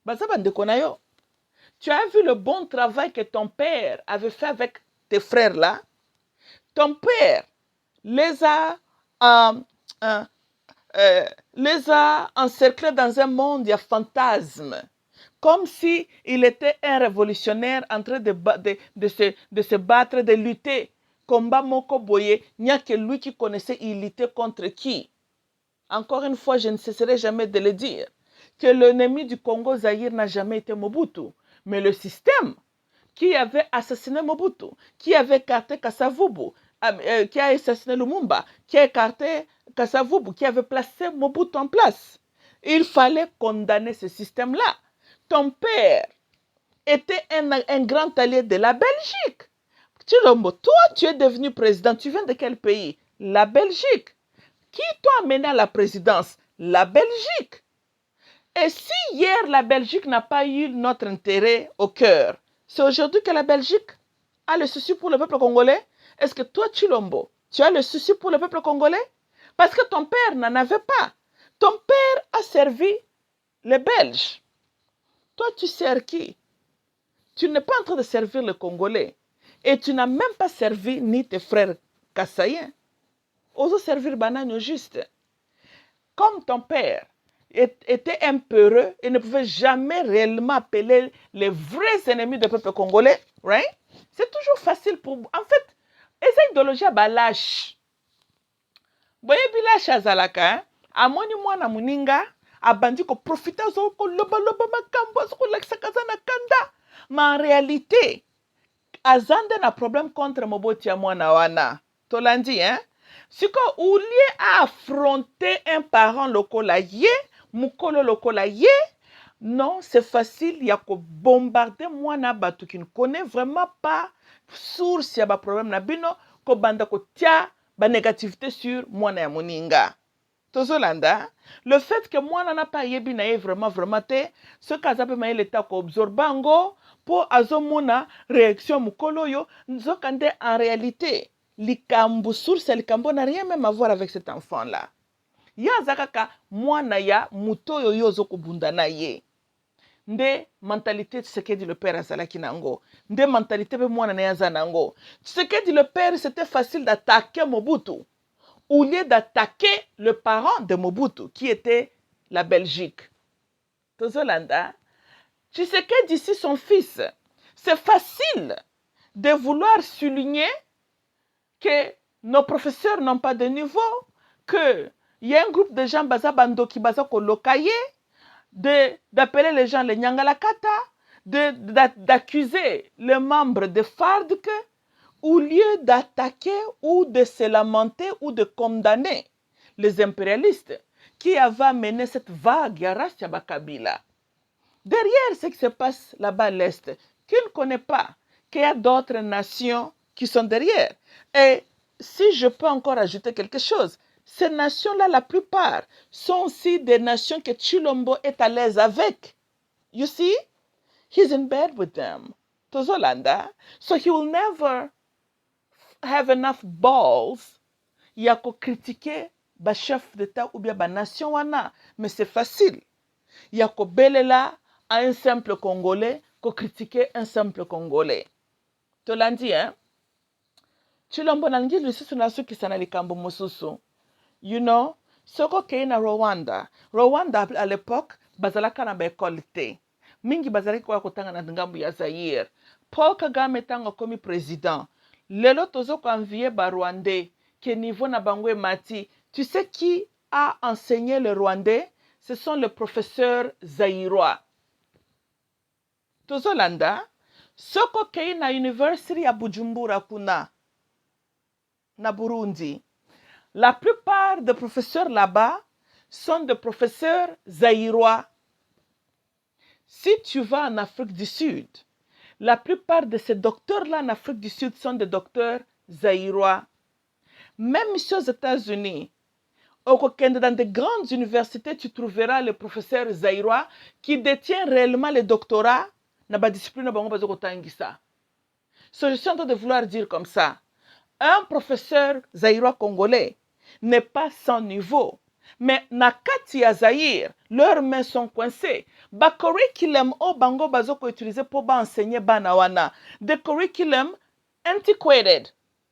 Baza bande konayo. Tu as vu le bon travail que ton père avait fait avec tes frères là? Ton père les a encerclés dans un monde de fantasmes. Comme si il était un révolutionnaire en train de se battre, de lutter. Combat Moko Boye, il n'y a que lui qui connaissait il luttait contre qui. Encore une fois, je ne cesserai jamais de le dire. que l'ennemi du Congo Zaïre n'a jamais été Mobutu, mais le système qui avait assassiné Mobutu, qui avait écarté Kasavubu, qui a assassiné Lumumba, qui a écarté Kasavubu, qui avait placé Mobutu en place. Il fallait condamner ce système-là. Ton père était un grand allié de la Belgique. Chilombo, toi, tu es devenu président. Tu viens de quel pays? La Belgique. Qui t'a amené à la présidence? La Belgique. Et si hier, la Belgique n'a pas eu notre intérêt au cœur, c'est aujourd'hui que la Belgique a le souci pour le peuple congolais? Est-ce que toi, Chilombo, tu as le souci pour le peuple congolais? Parce que ton père n'en avait pas. Ton père a servi les Belges. Toi, tu sers qui? Tu n'es pas en train de servir le Congolais. Et tu n'as même pas servi ni tes frères kassaïens. Ose servir banane juste. Comme ton père était un peureux et ne pouvait jamais réellement appeler les vrais ennemis du peuple congolais, right? C'est toujours facile pour... En fait, esa idéologie balash. Boye bilash azalaka, amoni mwana muninga, abandi ko profita zo ko loba makambo zo ko laksakaza na kanda. Mais en réalité, azande na problème contre moboti ya mwana wana. Tolandi, hein? Siko ou lié à affronter un parent lokola ye, mukolo lokola ye, non, c'est facile, il y a que bombarder mwana batu qui ne connaît vraiment pas source ya ba problème na bino, ko banda ko tia ba négativité sur mwana ya moninga. Tozolanda, le fait que mwana n'a pas yebi na ye vraiment te, ce kazape ma l'état ko absorbango pour azomona réaction mukolo yo, nzokande en réalité likambo source likambo n'a rien même à voir avec cet enfant là. Ya zakaka mwana ya muto yo yozo kubunda na ye. Nde mentalité Tshisekedi le père azalaki nango. Nde mentalité pe mwana na yaza nango. Tshisekedi le père c'était facile d'attaquer Mobutu au lieu d'attaquer le parent de Mobutu qui était la Belgique. Tozolanda, Tshisekedi ici son fils. C'est facile de vouloir souligner que nos professeurs n'ont pas de niveau, qu'il y a un groupe de gens bazabando qui bazako lokaye, d'appeler les gens les Nyangalakata, d'accuser les membres de FARDC, au lieu d'attaquer ou de se lamenter ou de condamner les impérialistes qui avaient mené cette vague Yarastia Bakabila. Derrière ce qui se passe là-bas à l'Est, qui ne connaît pas qu'il y a d'autres nations qui sont derrière. Et si je peux encore ajouter quelque chose, ces nations-là, la plupart, sont aussi des nations que Chilombo est à l'aise avec. You see? He's in bed with them. Tozolanda. So he will never have enough balls ya ko critiquer ba chef d'État ou bien ba nation wana. Mais c'est facile. Ya ko belela à un simple Congolais ko critiquer un simple Congolais. Tolandi, hein? Chilombo nangi lisusu na suki sana likambo mosusu. You know, soko kei na Rwanda. Rwanda à l'époque, bazalaka na ba école te. Mingi bazalaki kwa kotanga na ngambu ya Zaire. Paul Kagame tango komi président. Lelo tozo ko envier ba Rwandais ke niveau na bangwe mati. Tu sais qui a enseigné le Rwandais? Ce sont les professeurs zaïrois. Tozo landa. Soko kei na university ya Bujumbura kuna. Na Burundi. La plupart des professeurs là-bas sont des professeurs zaïrois. Si tu vas en Afrique du Sud, la plupart de ces docteurs-là en Afrique du Sud sont des docteurs zaïrois. Même ici aux États-Unis, dans de grandes universités, tu trouveras les professeurs zaïrois qui détiennent réellement le doctorat dans la discipline. So, je suis en train de vouloir dire comme ça. Un professeur zaïrois congolais n'est pas sans niveau. Mais nakati ya Zaïre, leurs mains sont coincées. Ba curriculum o bango bazoko utilisé pour ba enseigner banawana. Des curriculum antiquated.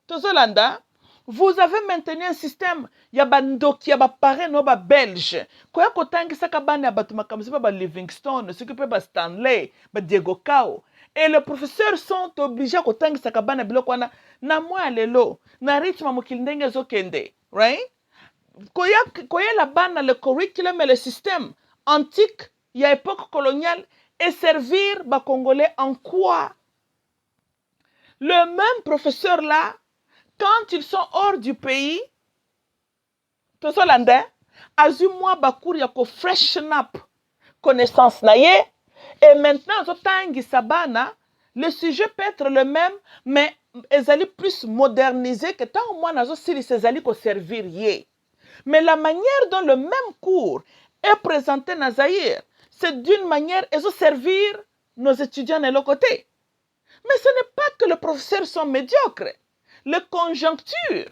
Tozolanda, vous avez maintenu un système ya bandoki ya ba parrain no ba belge. Koya kotangi saka bana batuma comme ça ba Livingstone, ce qui peut ba Stanley, ba Diego Cao. Et les professeurs sont obligés à kotangi saka bana biloko wana na mwa lelo, na rythme mokili ndenge zo kende, right? Koya la bana le curriculum et le système antique, il y a époque coloniale, et servir les Congolais en quoi? Le même professeur là, quand ils sont hors du pays, tout ça landais, azumwa bakour yako freshen up connaissance naye, et maintenant zotangi sabana, le sujet peut être le même, mais ils allaient plus moderniser que tant moi nazo sili ces allaient ko servir yé. Mais la manière dont le même cours est présenté dans Zaïre, c'est d'une manière, ils ont servir nos étudiants de l'autre côté. Mais ce n'est pas que les professeurs sont médiocres. Les conjonctures,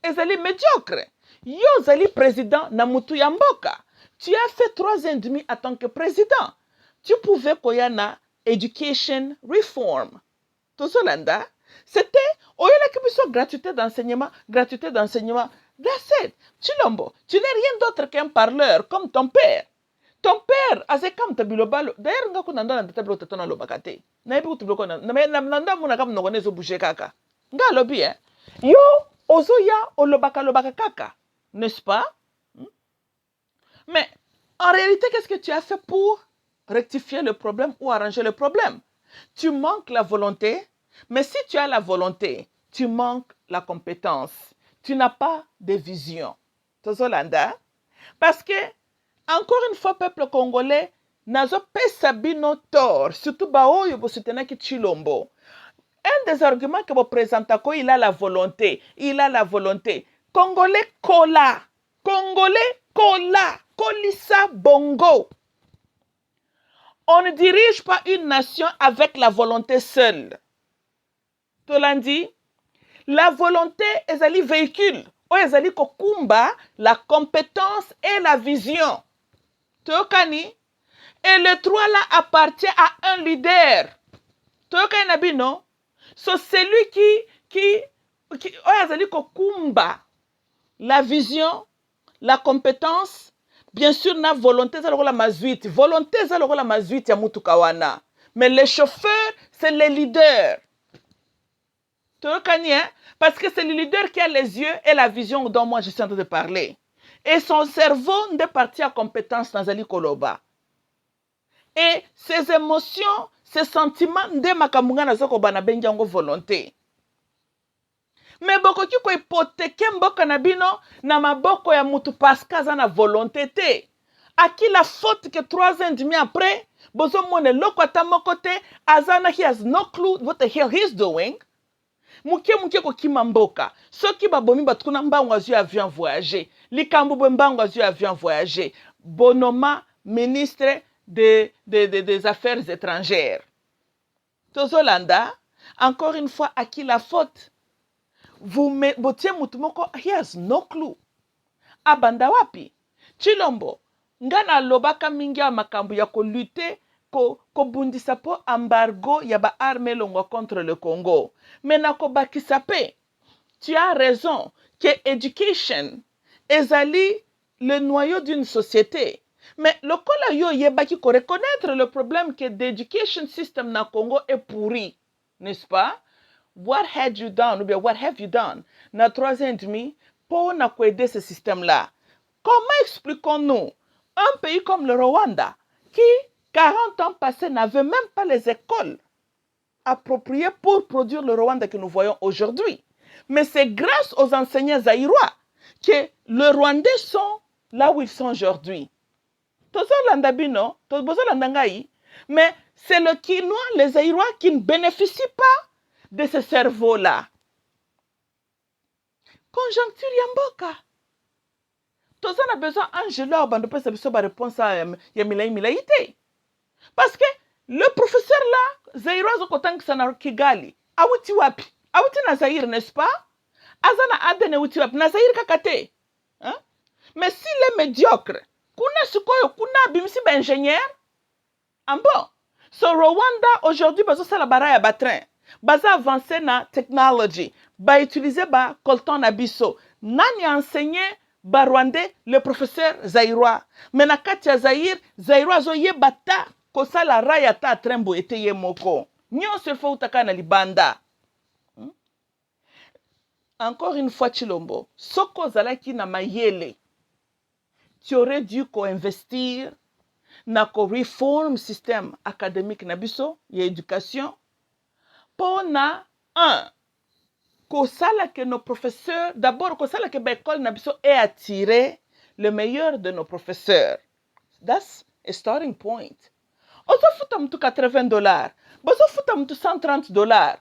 ils allaient médiocres. Yo zali président Namutu Yamboka. Tu as fait 3 ans et demi en tant que président. Tu pouvais koyana education reform. Tout ça là, c'était gratuité d'enseignement, gratuité d'enseignement. That's it. Chilombo, tu n'es rien d'autre qu'un parleur, comme ton père. Ton père, azekam tabilobalo. D'ailleurs, nga kunanda na tabilo tatona lobakate. Na ebi kutublo na nanda muna kam nogone zo bouger kaka. Nga lobi yo ozoya olobaka lobaka kaka, n'est-ce pas? Mais en réalité, qu'est-ce que tu as fait pour rectifier le problème ou arranger le problème? Tu manques la volonté, mais si tu as la volonté, tu manques la compétence. Tu n'as pas de vision. Parce que, encore une fois, peuple congolais, nazo pesa bino tort, surtout baoyo bo soutenaki Chilombo. Un des arguments que vous présentez, il a la volonté. Il a la volonté. Congolais kola. Congolais kola. Kolissa bongo. On ne dirige pas une nation avec la volonté seule. Tolandi, la volonté est un véhicule. Ou est un kokumba, la compétence et la vision. Tokani. Et le 3 là appartient à un leader. Tokani nabino. So celui qui la vision, la compétence, bien sûr, la volonté, c'est la mazuite. Volonté, c'est la mazuite, ya mais les chauffeurs, c'est les leaders. Tu reconnais, hein? Parce que c'est le leader qui a les yeux et la vision dont moi je suis en train de parler. Et son cerveau n'est parti à compétence dans Ali Koloba. Et ses émotions, ses sentiments, de makamunga na zoko bana benjango volonté. Mais boko ki ko hypothèque mboka na bino na maboko ya mutu paska za na volonté te. À qui la faute que 3 ans et demi après, bozo mone loko atamoko te, azana he has no clue what the hell he's doing. Muke ko kima mboka. Soki babomi batukuna mbango azu avion voyager. Likambo mbango azu avion voyager. Bonoma ministre des Affaires étrangères. Tozolanda, encore une fois, à qui la faute? Vous botiez mutumoko, he has no clue. Abanda wapi? Chilombo, ngana lobaka mingi ya makambu ya ko lutter, ko bundisa po embargo ya ba armée longo contre le Congo. Mais na ko bakisape, tu as raison, que education ezali le noyau d'une société. Mais le kola yo yebaki ko reconnaître le problème que l'éducation system na Congo est pourri, n'est-ce pas? What had you done, ou bien what have you done, na 3 ans et demi, pour aider ce système-là? Comment expliquons-nous un pays comme le Rwanda, qui, 40 ans passés, n'avait même pas les écoles appropriées pour produire le Rwanda que nous voyons aujourd'hui? Mais c'est grâce aux enseignants zaïrois que les Rwandais sont là où ils sont aujourd'hui. Mais c'est le Kinois, les Zaïrois, qui ne bénéficient pas de ce cerveau-là. Conjoncture Yamboka. Tout ça a besoin d'Angela Obando pour sa réponse à Yamilaïté. Parce que le professeur là, Zaïrois Zokotang Sana Kigali, Awuti Wapi, Awuti na Zaïre, n'est-ce pas? Azana Adene Awuti Wapi, na Zaïre Kakate. Hein? Mais s'il est médiocre, kuna sukoyo, kuna bimsi ba ingénieur, bon. So Rwanda aujourd'hui bazo sala baraya batrin. Baza avancer na technology, ba utiliser ba colton na biso. Nani enseigné ba Rwandais le professeur Zaïrois. Mais na kati ya Zaïre, Zaïrois zo yebata ko sala raya ta trembo ete ye moko. Nyon se faut utaka na libanda. Encore une fois Chilombo, soko zalaki na mayele. Tu aurais dû co-investir na ko reform système académique na biso ya éducation pona un kosala que nos professeurs d'abord kosala que ba école na biso et attirer le meilleur de nos professeurs. That's a starting point. Ozofuta mtu $80, bozofuta mtu $130.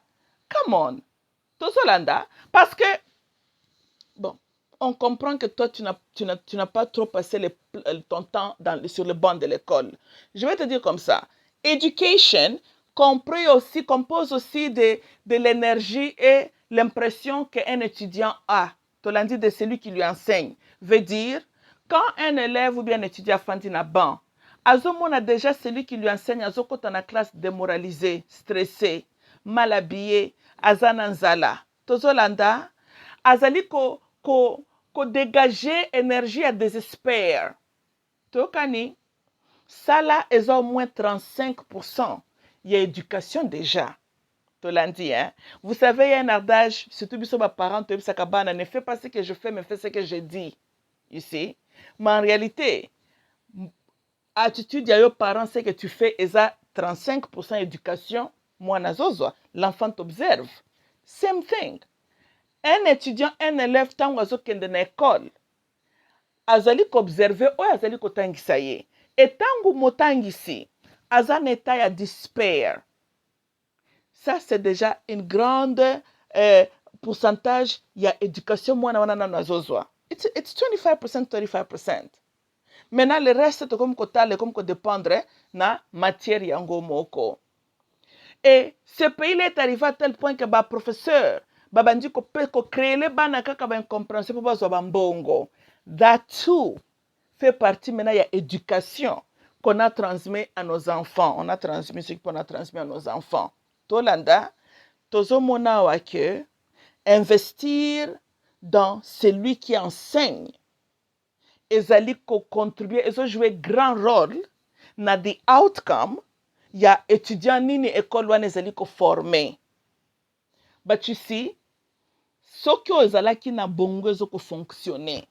Come on. Tozolanda parce que bon, on comprend que toi, tu n'as pas trop passé ton temps sur le banc de l'école. Je vais te dire comme ça. Education compose aussi de l'énergie et l'impression qu'un étudiant a. Tu l'as dit de celui qui lui enseigne. Veut dire, quand un élève ou bien un étudiant fait un banc, Azomon a déjà celui qui lui enseigne, Azoko dans la classe démoralisé, stressé, mal habillé, Azananzala. Tozolanda, Azali ko dégager énergie à désespoir. Tokani, ça là est au moins 35%. Il y a éducation déjà. Tolandi, hein. Vous savez, il y a un adage, surtout sur mes parents, ne fais pas ce que je fais, mais fais ce que je dis. You see? Mais en réalité, attitude, il y a parents, ce que tu fais, et ça, 35% éducation, moi, nazozo, l'enfant t'observe. Same thing. Un étudiant, un élève, tant oiseau qui est dans l'école, azali observer ou azali kotangisa ye. Et tangu motangisi, azan état ya despair. Ça, c'est déjà une grande pourcentage ya éducation mwana wana na nazozwa. It's 25%, 35%. Maintenant, le reste, c'est comme ko dépendre na matière yango moko. Et ce pays est arrivé à tel point que ba professeur babandi ko créer les bana kaka ba incompréhension pour bazo bambongo. That too fait partie maintenant de l'éducation qu'on a transmis à nos enfants. On a transmis ce qu'on a transmis à nos enfants. Tolanda, tozo mona wa que investir dans celui qui enseigne ezali ko contribuer, ezo jouer grand rôle na the outcome ya étudiant nini école wana ezali ko former. But you see, soki ozalaki na bongo ezo ko fonctionner.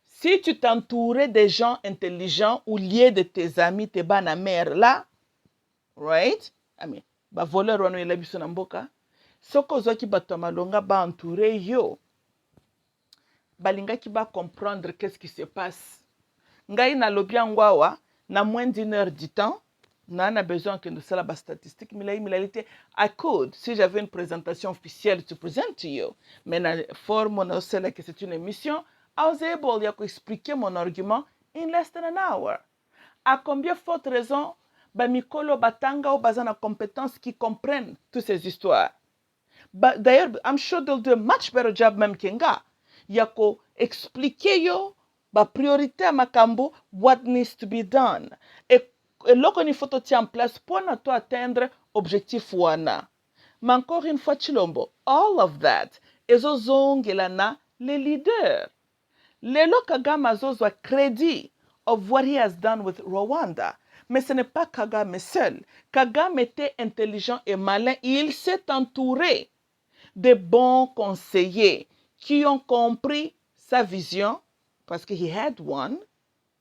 Si tu t'entourais des gens intelligents ou liés de tes amis, tes bana mère là, right? I mean, ba voleur wana yela biso na mboka. Soko ozwaki bato malonga ba entourer yo. Balingaki ba comprendre qu'est-ce qui se passe. Ngai na lobi ngwawa na moins d'une heure du temps. On a besoin que nous soyons la statistique. I could, si j'avais une présentation officielle to present to you. Mais la forme, que c'est une émission, I was able to expliquer mon argument in less than an hour. À combien forte raison, Mikolo Batanga ou Bazana compétences qui comprennent toutes ces histoires. D'ailleurs, I'm sure they'll do a much better job même Kenga. Yako expliquer yo, ba priorité à Makambo, what needs to be done. Et loko ni faut tient en place pour na atteindre objectif wana. Mais encore une fois, Chilombo, all of that, ezo zongelana les leaders. Lelo Kagame azozwa crédit of what he has done with Rwanda. Mais ce n'est pas Kagame seul. Kagame était intelligent et malin. Il s'est entouré de bons conseillers qui ont compris sa vision, parce qu'il had one,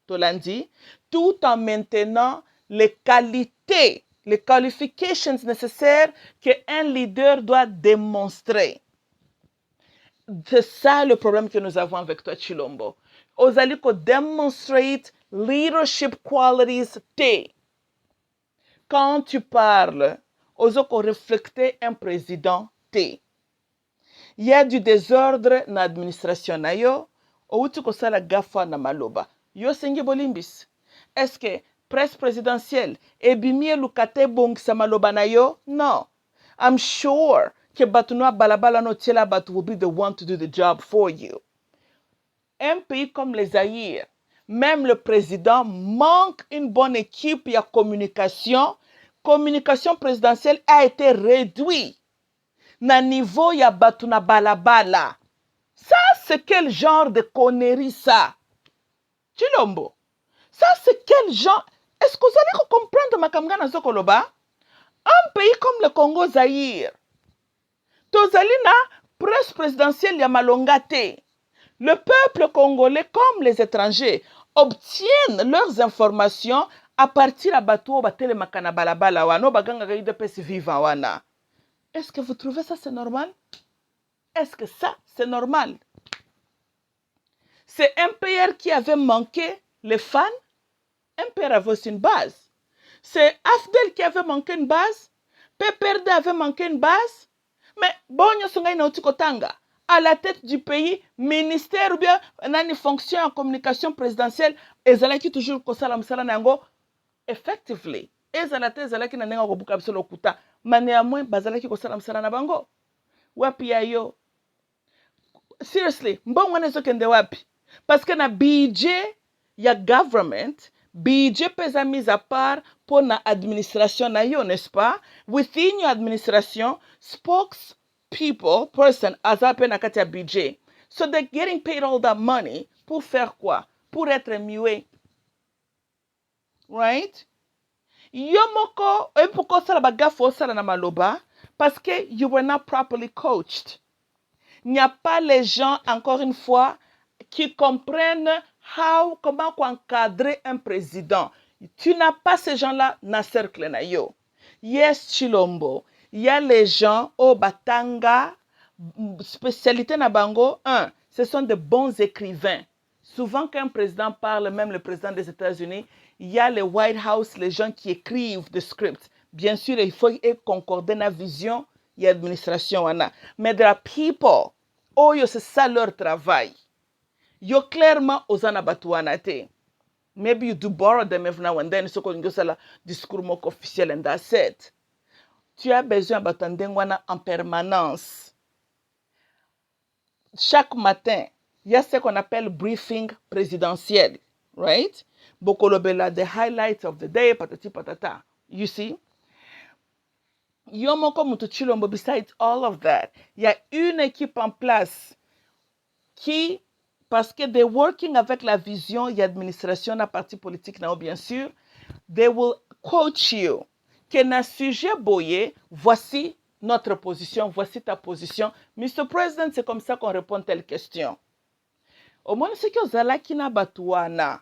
Tolandi, tout en maintenant les qualités, les qualifications nécessaires qu'un leader doit démontrer. C'est ça le problème que nous avons avec toi, Chilombo. Ozali ko demonstrate leadership qualities te. Quand tu parles, ozoko reflecter un président te. Il y a du désordre dans l'administration na yo, outu ko sala gafa na maloba. Yo sengi bolimbis. Est-ce que presse présidentielle ebimie lukate bong sa maloba na yo? Non. I'm sure que Batunoa Balabala no Tiela Batu will be the one to do the job for you. Un pays comme les Zaïre, même le président manque une bonne équipe et communication. Communication présidentielle a été réduite. Na niveau ya Batuna Balabala. Ça, c'est quel genre de connerie ça? Chilombo. Ça, c'est quel genre? Est-ce que vous allez comprendre ma kamgana Zokoloba? Un pays comme le Congo Zaïre. Tozalina, presse présidentielle Yamalongate. Le peuple congolais, comme les étrangers, obtiennent leurs informations à partir à bateau batelemaka na balabala wana baganga UDPS vivant wana. Est-ce que vous trouvez ça c'est normal? Est-ce que ça c'est normal? C'est un PR qui avait manqué les fans. Un PR avait aussi une base. C'est Afdel qui avait manqué une base. PPRD avait manqué une base. Mais Bonyo Songai Nautikotanga, à la tête du pays, ministère ou bien une fonction en communication présidentielle, ezalaki toujours kosala msala nango effectively. Ezalate ezalaki na nenga kobuka biso lokuta. Mais néanmoins bazalaki kosala msala na bango. Wapi ya yo? Seriously, mbongo nezo kende wapi? Parce que na budget ya government, budget pesa mise à part pour na administration na yo, n'est-ce pas? Within your administration, spokespeople, person, azape na kati ya budget. So they're getting paid all that money pour faire quoi? Pour être muet. Right? Yo moko, pourquoi ça la bagafo ça na maloba? Parce que you were not properly coached. Il n'y a pas les gens, encore une fois, qui comprennent comment encadrer un président. Tu n'as pas ces gens-là dans le cercle. Yes, Chilombo. Il y a les gens au Batanga, spécialité na bango. Ce sont de bons écrivains. Souvent, quand un président parle, même le président des États-Unis, il y a le White House, les gens qui écrivent des scripts. Bien sûr, il faut concorder la vision et l'administration. Mais there are people, c'est ça leur travail. Yo clairement osana batuana te. Maybe you do borrow them every now and then, so qu'on a discours officiel and that's it. Tu as besoin de en permanence. Chaque matin, il y a ce qu'on appelle briefing présidentiel, right? Bokolobela, the highlights of the day, patati patata. You see? Yomoko Mutuchilombo, besides all of that, il y a une équipe en place qui, parce que they're working avec la vision et l'administration la parti politique, bien sûr, they will coach you. Que na sujet boye, voici notre position, voici ta position. Mr. President, c'est comme ça qu'on répond à telle question. Au moins, c'est que zalaki na batuana.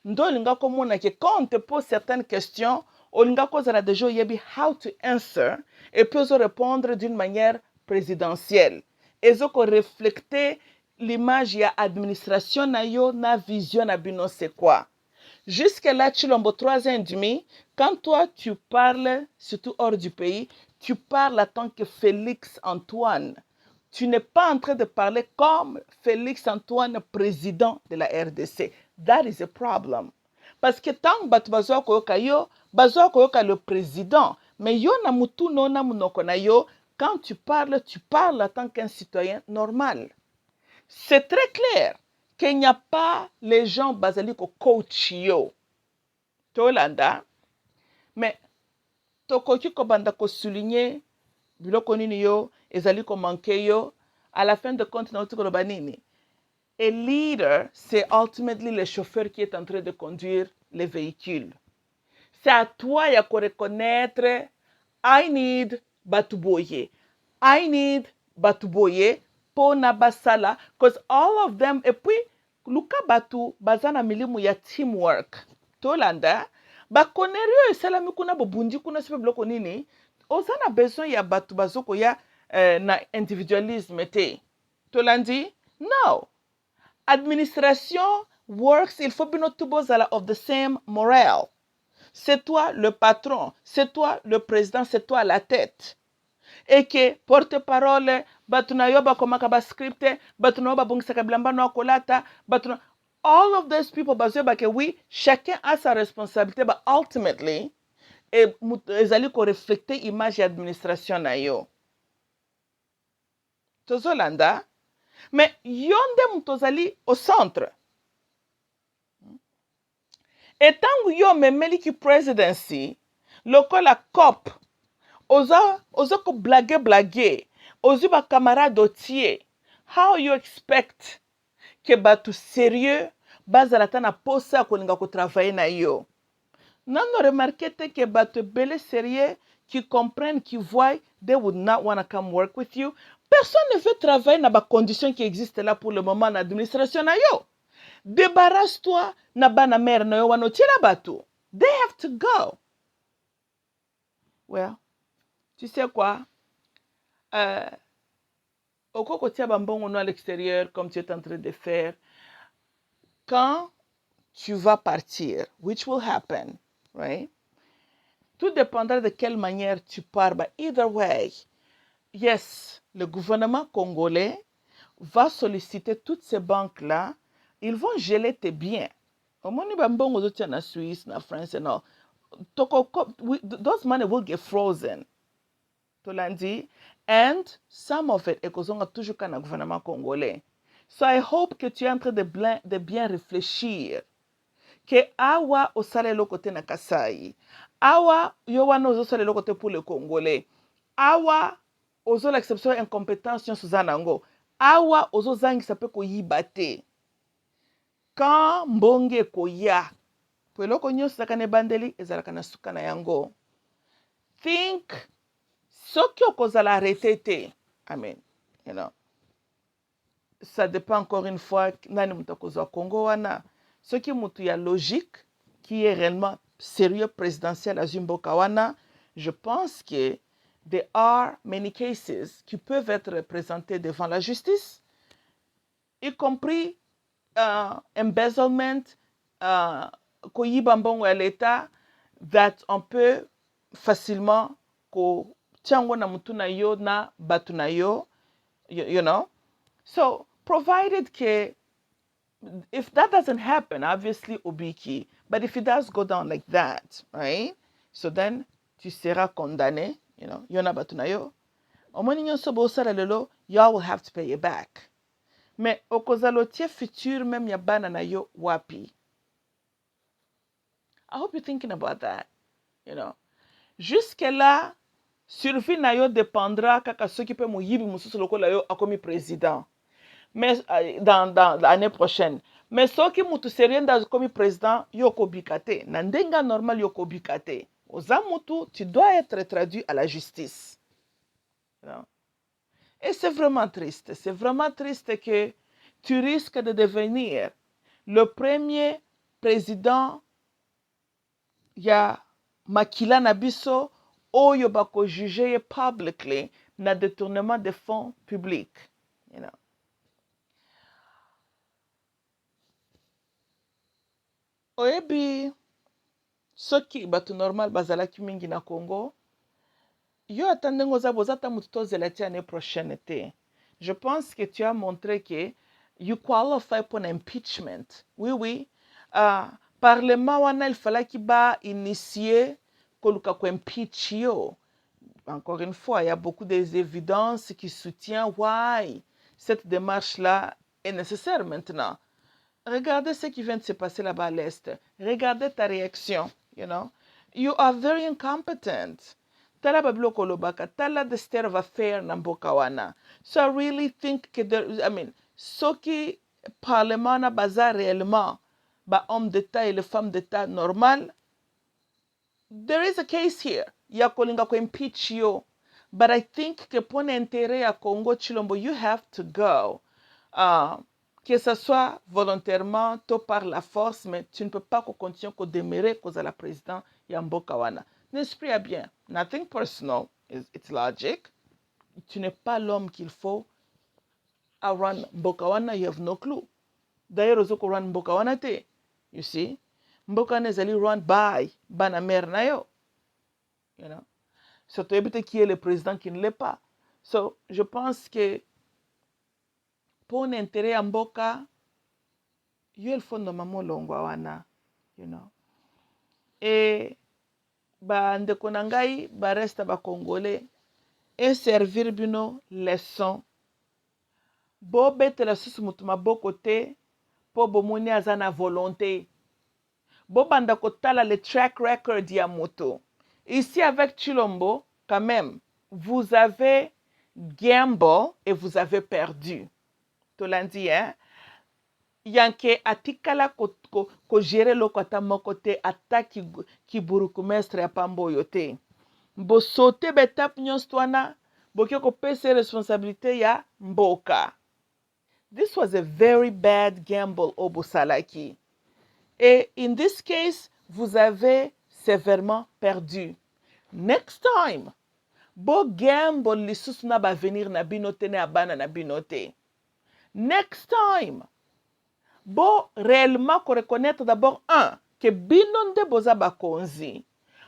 Ndo linga komona que quand on te pose certaines questions, on linga kozala déjà yebi how to answer et puis on répondre d'une manière présidentielle. Et zo ko refléter l'image ya administration na yo na vision na bino c'est quoi. Jusque là Chilombo 3 ans et demi, quand toi tu parles surtout hors du pays, tu parles en tant que Félix Antoine. Tu n'es pas en train de parler comme Félix Antoine, président de la RDC. That is a problem. Parce que tant que bazo koyoka le président, mais yo na mutu no na munoko na yo, quand tu parles en tant qu'un citoyen normal. C'est très clair qu'il n'y a pas les gens basali ko coach yo. Tolanda, mais tokoki ko banda ko souligner biloko nini yo ezali ko manke yo à la fin de compte na otiko banini. A leader, c'est ultimately le chauffeur qui est en train de conduire les véhicules. C'est à toi de reconnaître I need batuboye. I need batuboye pour na basala because all of them et puis luka batu bazana milimu ya teamwork. Tolanda ba konerio esalami kuna bobundi kuna sipe bloko nini ozana besoin ya batu bazoko ya na individualisme te. Tolandi? No. Administration works, il faut bien of the same morale. C'est toi le patron, c'est toi le président, c'est toi la tête. Et que porte-parole, batunayo ba komaka ba script, batunayo ba bongisa blamba no kolata, batuna all of those people bazo ba ke oui, chacun a sa responsabilité, but ultimately ezali ko reflecter image administration na yo. Tozolanda. Mais yonde mutozali au centre. Et tant yo memeli ki presidency, lokola COP, oza ko blague, ozu ba camarade otie. How you expect que batu sérieux bazalata na posa kolinga ko travailler na yo? Non remarqué que batu bele sérieux qui comprennent, qui voient, they would not want to come work with you. Personne ne veut travailler dans les conditions qui existent là pour le moment dans l'administration. Débarrasse-toi na bana mère na yo wanotie la batu. They have to go. Well, tu sais quoi? Au côté bambon à l'extérieur, comme tu es en train de faire, quand tu vas partir, which will happen, right? Tout dépendra de quelle manière tu pars. But either way, yes, le gouvernement congolais va solliciter toutes ces banques-là. Ils vont geler tes biens. Au moins, bambon en Suisse, en France, and all. Those money will get frozen. Tolandi, and some of it ekozonga toujours kana gouvernement congolais. So I hope que tu es en train de bien réfléchir que awa osale lokote na Kasai, awa yo wana ozosala lokote pour le Congolais, awa ozo l'exception incompétence nyonso za nango, awa ozozangisa mpe koyiba te. Quand mbonge ekoya po eloko nyonso ezalaka na ebandeli ezalaka na suka na yango. Think soki okozala arrêté te, amen, you know, ça dépend encore une fois nani mutu akozwa Congo wana. Soki mutu ya logique qui est réellement sérieux présidentiel à Zimboka wana, je pense que there are many cases qui peuvent être présentés devant la justice, y compris embezzlement, koyiba mbongo ya l'État, that on peut facilement ko tiango na mutu na yo na batu na yo, you know. So provided que if that doesn't happen, obviously obiki, but if it does go down like that, right? So then tu seras condamné, you know, yona batu na yo. Omoni nyonso bosala lelo, y'all will have to pay it back. Mais okozalo tie futur même ya bana na yo wapi. I hope you're thinking about that, you know. Jusque là, survie na yo dépendra kaka soki pe moyibi mususu lokola yo akomi président. Mais dans l'année prochaine. Mais soki mutu serien da komi président yo kobikate. Na ndenga normal yo kobikate. Oza mutu, tu dois être traduit à la justice. You know? Et c'est vraiment triste. C'est vraiment triste que tu risques de devenir le premier président ya makila na biso oyo bako juger publicly na détournement de fonds publics. You know? Oyebi soki bato normal bazalaki mingi na Congo, yo ata ndenge oza boza ata mutu tozela ti année prochaine te. Je pense que tu as montré que you qualify pour un impeachment. Oui, oui. Parlement wana il falaki ba initier koluka ko impeach yo. Encore une fois, il y a beaucoup d'évidences qui soutiennent why cette démarche-là est nécessaire maintenant. Regardez ce qui vient de se passer là-bas à l'Est. Regardez ta réaction, you know. You are very incompetent. Tala babilo kolobaka, tala the state of affairs na mboka wana. So I really think que soki parlement na baza réellement ba homme d'État et les femmes d'État normal, there is a case here. Ya kolinga ko impeach yo. But I think que pour l'intérêt à Congo Chilombo, you have to go. Que ce soit volontairement, ou par la force, mais tu ne peux pas continuer à demeurer cause à la présidente Yamboka wana. N'esprit bien, nothing personal, it's logic. Tu n'es pas l'homme qu'il faut à run Mboka wana, you have no clue. D'ailleurs, ozoko run Mboka wana te, you see. Mboka wana ezali run by bana mère na yo, you know. So tu sais qui est le président qui ne l'est pas. So je pense que pour l'intérêt à mboka, yo el fondo mamo longwa wana, you know. Et ba ndeko na ngai ba resta ba congolais et servir bino leçon. Bo betela susu mutu maboko te po bomoni aza na volonté. Bo banda kotala le track record ya moto. Ici avec Chilombo, quand même, vous avez gamble et vous avez perdu. Tolandi, hein? Yanke atikala ko gérer loko ata moko te ata ki burukumestre ya pambo yote. Bo sote betap nyonso wana boke ko pese responsabilité ya mboka. This was a very bad gamble obo salaki. Et in this case, vous avez sévèrement perdu. Next time, bo gamble lisusu na ba venir na bino te na abana na bino te. Next time, bo réellement reconnaître d'abord que bino nde boza bakonzi.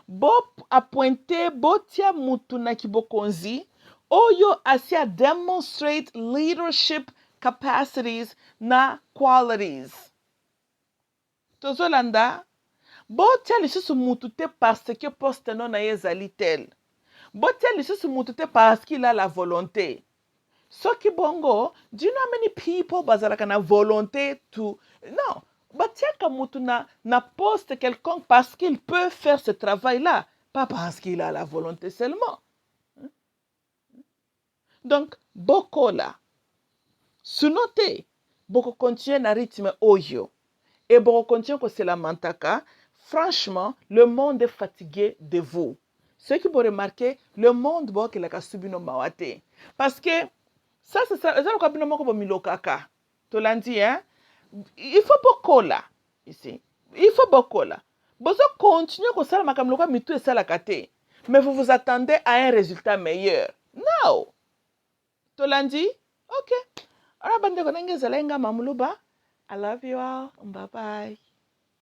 Bo appointe bo tia mutu na kibokonzi oyo asi a demonstrate leadership capacities na qualities. Tozolanda, bo tia lisusu mutu te parce que poste non na ye ezali tel. Bo tia lisusu mutu te parce qu'il a la volonté. Soki bongo, do you know how many people bazalaka na volonté to... Non, batiaka mutu na poste quelconque parce qu'il peut faire ce travail-là, pas parce qu'il a la volonté seulement. Donc, boko la, sunote, boko continue na rythme oyo, et boko continue ko se lamentaka, franchement, le monde est fatigué de vous. Ce qui vous remarquer, le monde boko la kasubino mawate. Parce que, ça c'est ça, ça le kabino moko bo milokaka. Tolandi, hein? Il faut beaucoup là, ici. Il faut beaucoup là. Vous continuez comme ça, ma kamloka mitu et ça la kate. Mais vous vous attendez à un résultat meilleur. No. Tolandi? Ok. Alors, bande konenge zelenga mamuluba. I love you all. Bye bye.